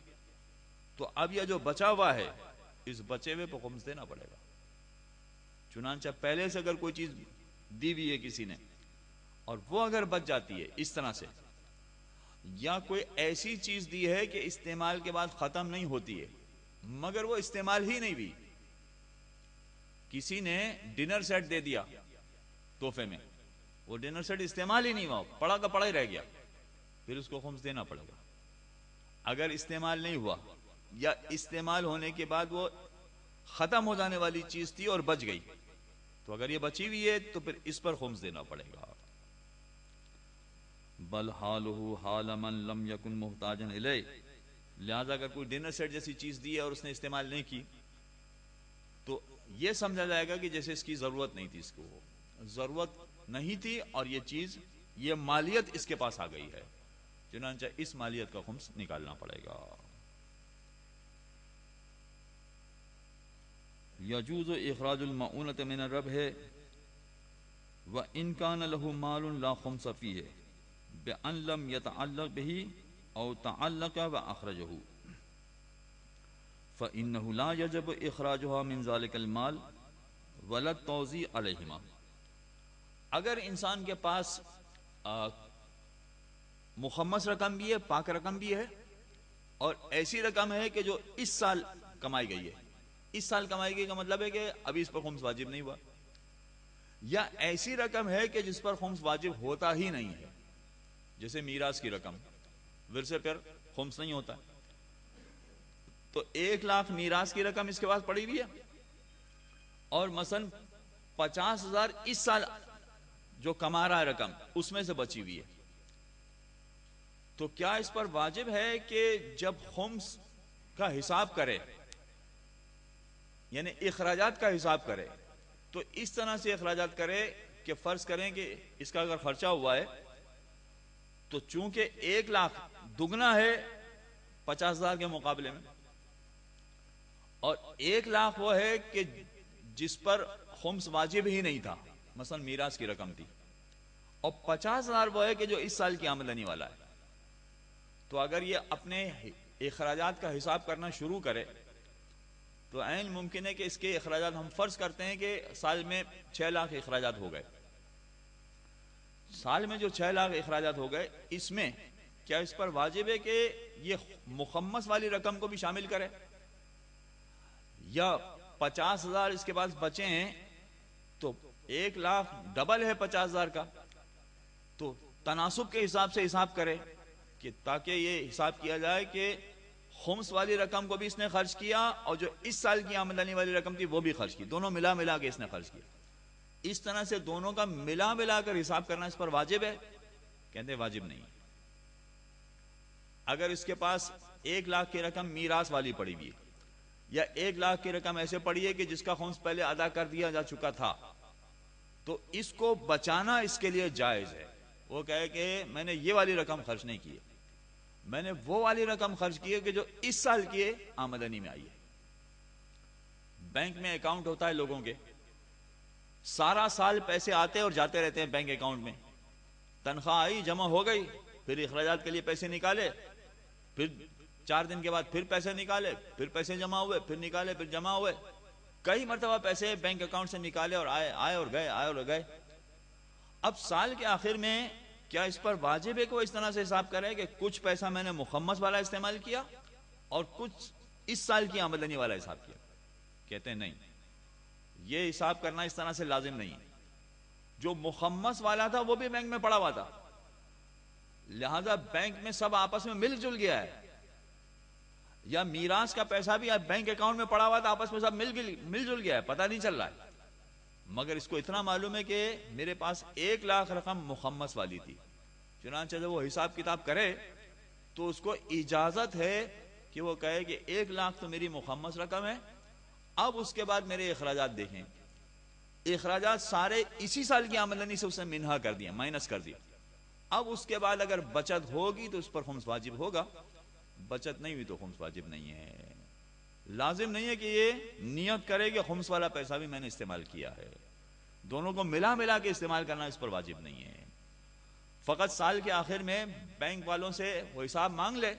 تو اب یہ جو بچا ہوا ہے اس بچے ہوئے پہ خمس دینا پڑے گا۔ چنانچہ پہلے سے اگر کوئی چیز دی ہوئی ہے کسی نے اور وہ اگر بچ جاتی ہے اس طرح سے، یا کوئی ایسی چیز دی ہے کہ استعمال کے بعد ختم نہیں ہوتی ہے مگر وہ استعمال ہی نہیں ہوئی، کسی نے ڈنر سیٹ دے دیا تحفے میں، وہ ڈنر سیٹ استعمال ہی نہیں ہوا، پڑا کا پڑا ہی رہ گیا، پھر اس کو خمس دینا پڑے گا۔ اگر استعمال نہیں ہوا یا استعمال ہونے کے بعد وہ ختم ہو جانے والی چیز تھی اور بچ گئی، تو اگر یہ بچی ہوئی ہے تو پھر اس پر خمس دینا پڑے گا۔ بل حالہ حال من لم یکن محتاجا الیہ، لہذا اگر کوئی ڈنر سیٹ جیسی چیز دی ہے اور اس نے استعمال نہیں کی تو یہ سمجھا جائے گا کہ جیسے اس کی ضرورت نہیں تھی، اس کو ضرورت نہیں تھی اور یہ چیز، یہ مالیت اس کے پاس آ گئی ہے، چنانچہ اس مالیت کا خمس نکالنا پڑے گا۔ یجوز اخراج المعونۃ من الربح وان کان له مال لا خمس فیہ بأن لم يتعلق به او تعلق واخرجه فإنه لا يجب اخراجها من ذلك المال ولا التوزيع عليهما۔ اگر انسان کے پاس مخمس رقم بھی ہے، پاک رقم بھی ہے، اور ایسی رقم ہے کہ جو اس سال کمائی گئی ہے، اس سال کمائی گئی کا مطلب ہے کہ ابھی اس پر خمس واجب نہیں ہوا، یا ایسی رقم ہے کہ جس پر خمس واجب ہوتا ہی نہیں ہے، جیسے میراث کی رقم، ورثے پر خمس نہیں ہوتا، تو 1,00,000 میراث کی رقم اس کے پاس پڑی ہوئی ہے اور مثلا 50,000 اس سال جو کما رہا ہے رقم اس میں سے بچی ہوئی ہے، تو کیا اس پر واجب ہے کہ جب خمس کا حساب کرے، یعنی اخراجات کا حساب کرے، تو اس طرح سے اخراجات کرے کہ فرض کریں کہ اس کا اگر خرچہ ہوا ہے تو چونکہ 1,00,000 دگنا ہے 50,000 کے مقابلے میں، اور 1,00,000 وہ ہے کہ جس پر خمس واجب ہی نہیں تھا، مثلا میراث کی رقم تھی، اور 50,000 وہ ہے کہ جو اس سال کی آمدنی والا ہے، تو اگر یہ اپنے اخراجات کا حساب کرنا شروع کرے تو عین ممکن ہے کہ اس کے اخراجات، ہم فرض کرتے ہیں کہ سال میں 6,00,000 اخراجات ہو گئے، سال میں جو 6,00,000 اخراجات ہو گئے، اس میں کیا اس پر واجب ہے کہ یہ مخمس والی رقم کو بھی شامل کرے، یا 50,000 اس کے پاس بچے ہیں تو 1,00,000 ڈبل ہے 50,000 کا، تو تناسب کے حساب سے حساب کرے کہ تاکہ یہ حساب کیا جائے کہ خمس والی رقم کو بھی اس نے خرچ کیا اور جو اس سال کی آمدنی والی رقم تھی وہ بھی خرچ کی، دونوں ملا کے اس نے خرچ کیا، اس طرح سے دونوں کا ملا کر حساب کرنا اس پر واجب ہے؟ کہتے ہیں واجب نہیں۔ اگر اس کے پاس 1,00,000 کی رقم میراث والی پڑی ہوئی ہے، یا 1,00,000 کی رقم ایسے پڑی ہے کہ جس کا خمس پہلے ادا کر دیا جا چکا تھا، تو اس کو بچانا اس کے لیے جائز ہے، وہ کہے کہ میں نے یہ والی رقم خرچ نہیں کی ہے، میں نے وہ والی رقم خرچ کی ہے کہ جو اس سال کی آمدنی میں آئی ہے۔ بینک میں اکاؤنٹ ہوتا ہے لوگوں کے، سارا سال پیسے آتے اور جاتے رہتے ہیں بینک اکاؤنٹ میں، تنخواہ آئی جمع ہو گئی، پھر اخراجات کے لیے پیسے نکالے، پھر 4 دن کے بعد پھر پیسے نکالے، پھر پیسے جمع ہوئے، پھر نکالے، پھر جمع ہوئے، کئی مرتبہ پیسے بینک اکاؤنٹ سے نکالے اور آئے اور گئے، آئے اور گئے۔ اب سال کے آخر میں کیا اس پر واجب ہے کہ وہ اس طرح سے حساب کرے کہ کچھ پیسہ میں نے مخمس والا استعمال کیا اور کچھ اس سال کی آمدنی والا حساب کیا؟ کہتے ہیں نہیں، یہ حساب کرنا اس طرح سے لازم نہیں ہے۔ جو مخمس والا تھا وہ بھی بینک میں پڑا ہوا تھا، لہذا بینک میں سب آپس میں مل جل گیا ہے، یا میراث کا پیسہ بھی بینک اکاؤنٹ میں پڑا ہوا تھا، آپس میں سب مل جل گیا ہے، پتہ نہیں چل رہا ہے، مگر اس کو اتنا معلوم ہے کہ میرے پاس 1 لاکھ رقم مخمس والی تھی۔ چنانچہ جب وہ حساب کتاب کرے تو اس کو اجازت ہے کہ وہ کہے کہ 1 لاکھ تو میری مخمس رقم ہے، اب اس کے بعد میرے اخراجات دیکھیں، اخراجات سارے اسی سال کی آمدنی سے اس نے منہا کر دیا، مائنس کر دیا، اب اس کے بعد اگر بچت ہوگی تو اس پر خمس واجب ہوگا، بچت نہیں ہوئی تو خمس واجب نہیں ہے۔ لازم نہیں ہے کہ یہ نیت کرے کہ خمس والا پیسہ بھی میں نے استعمال کیا ہے، دونوں کو ملا کے استعمال کرنا اس پر واجب نہیں ہے۔ فقط سال کے آخر میں بینک والوں سے وہ حساب مانگ لے،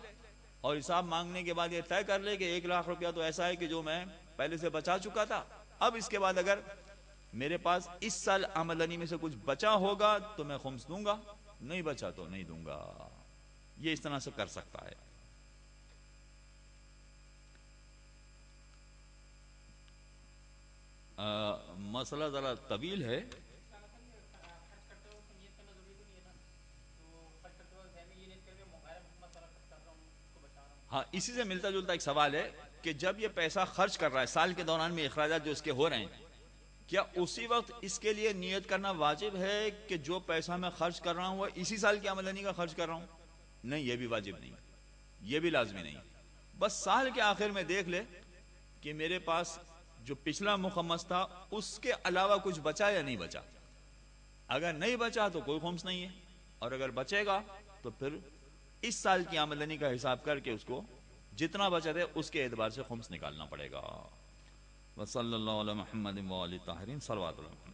اور حساب مانگنے کے بعد یہ طے کر لے کہ 1 لاکھ روپیہ تو ایسا ہے کہ جو میں پہلے سے بچا چکا تھا، اب اس کے بعد اگر میرے پاس اس سال آمدنی میں سے کچھ بچا ہوگا تو میں خمس دوں گا، نہیں بچا تو نہیں دوں گا، یہ اس طرح سے کر سکتا ہے۔ مسئلہ ذرا طویل ہے، ہاں اسی سے ملتا جلتا ایک سوال ہے کہ جب یہ پیسہ خرچ کر رہا ہے سال کے دوران میں اخراجات جو اس کے ہو رہے ہیں، کیا اسی وقت اس کے لیے نیت کرنا واجب ہے کہ جو پیسہ میں خرچ کر رہا ہوں وہ اسی سال کی آمدنی کا خرچ کر رہا ہوں؟ نہیں، یہ بھی واجب نہیں، یہ بھی لازمی نہیں، بس سال کے آخر میں دیکھ لے کہ میرے پاس جو پچھلا مخمس تھا اس کے علاوہ کچھ بچا یا نہیں بچا، اگر نہیں بچا تو کوئی خمس نہیں ہے، اور اگر بچے گا تو پھر اس سال کی آمدنی کا حساب کر کے اس کو جتنا بچت ہے اس کے اعتبار سے خمس نکالنا پڑے گا۔ وصلی اللہ علی محمد و آلہ طاہرین صلوات اللہ۔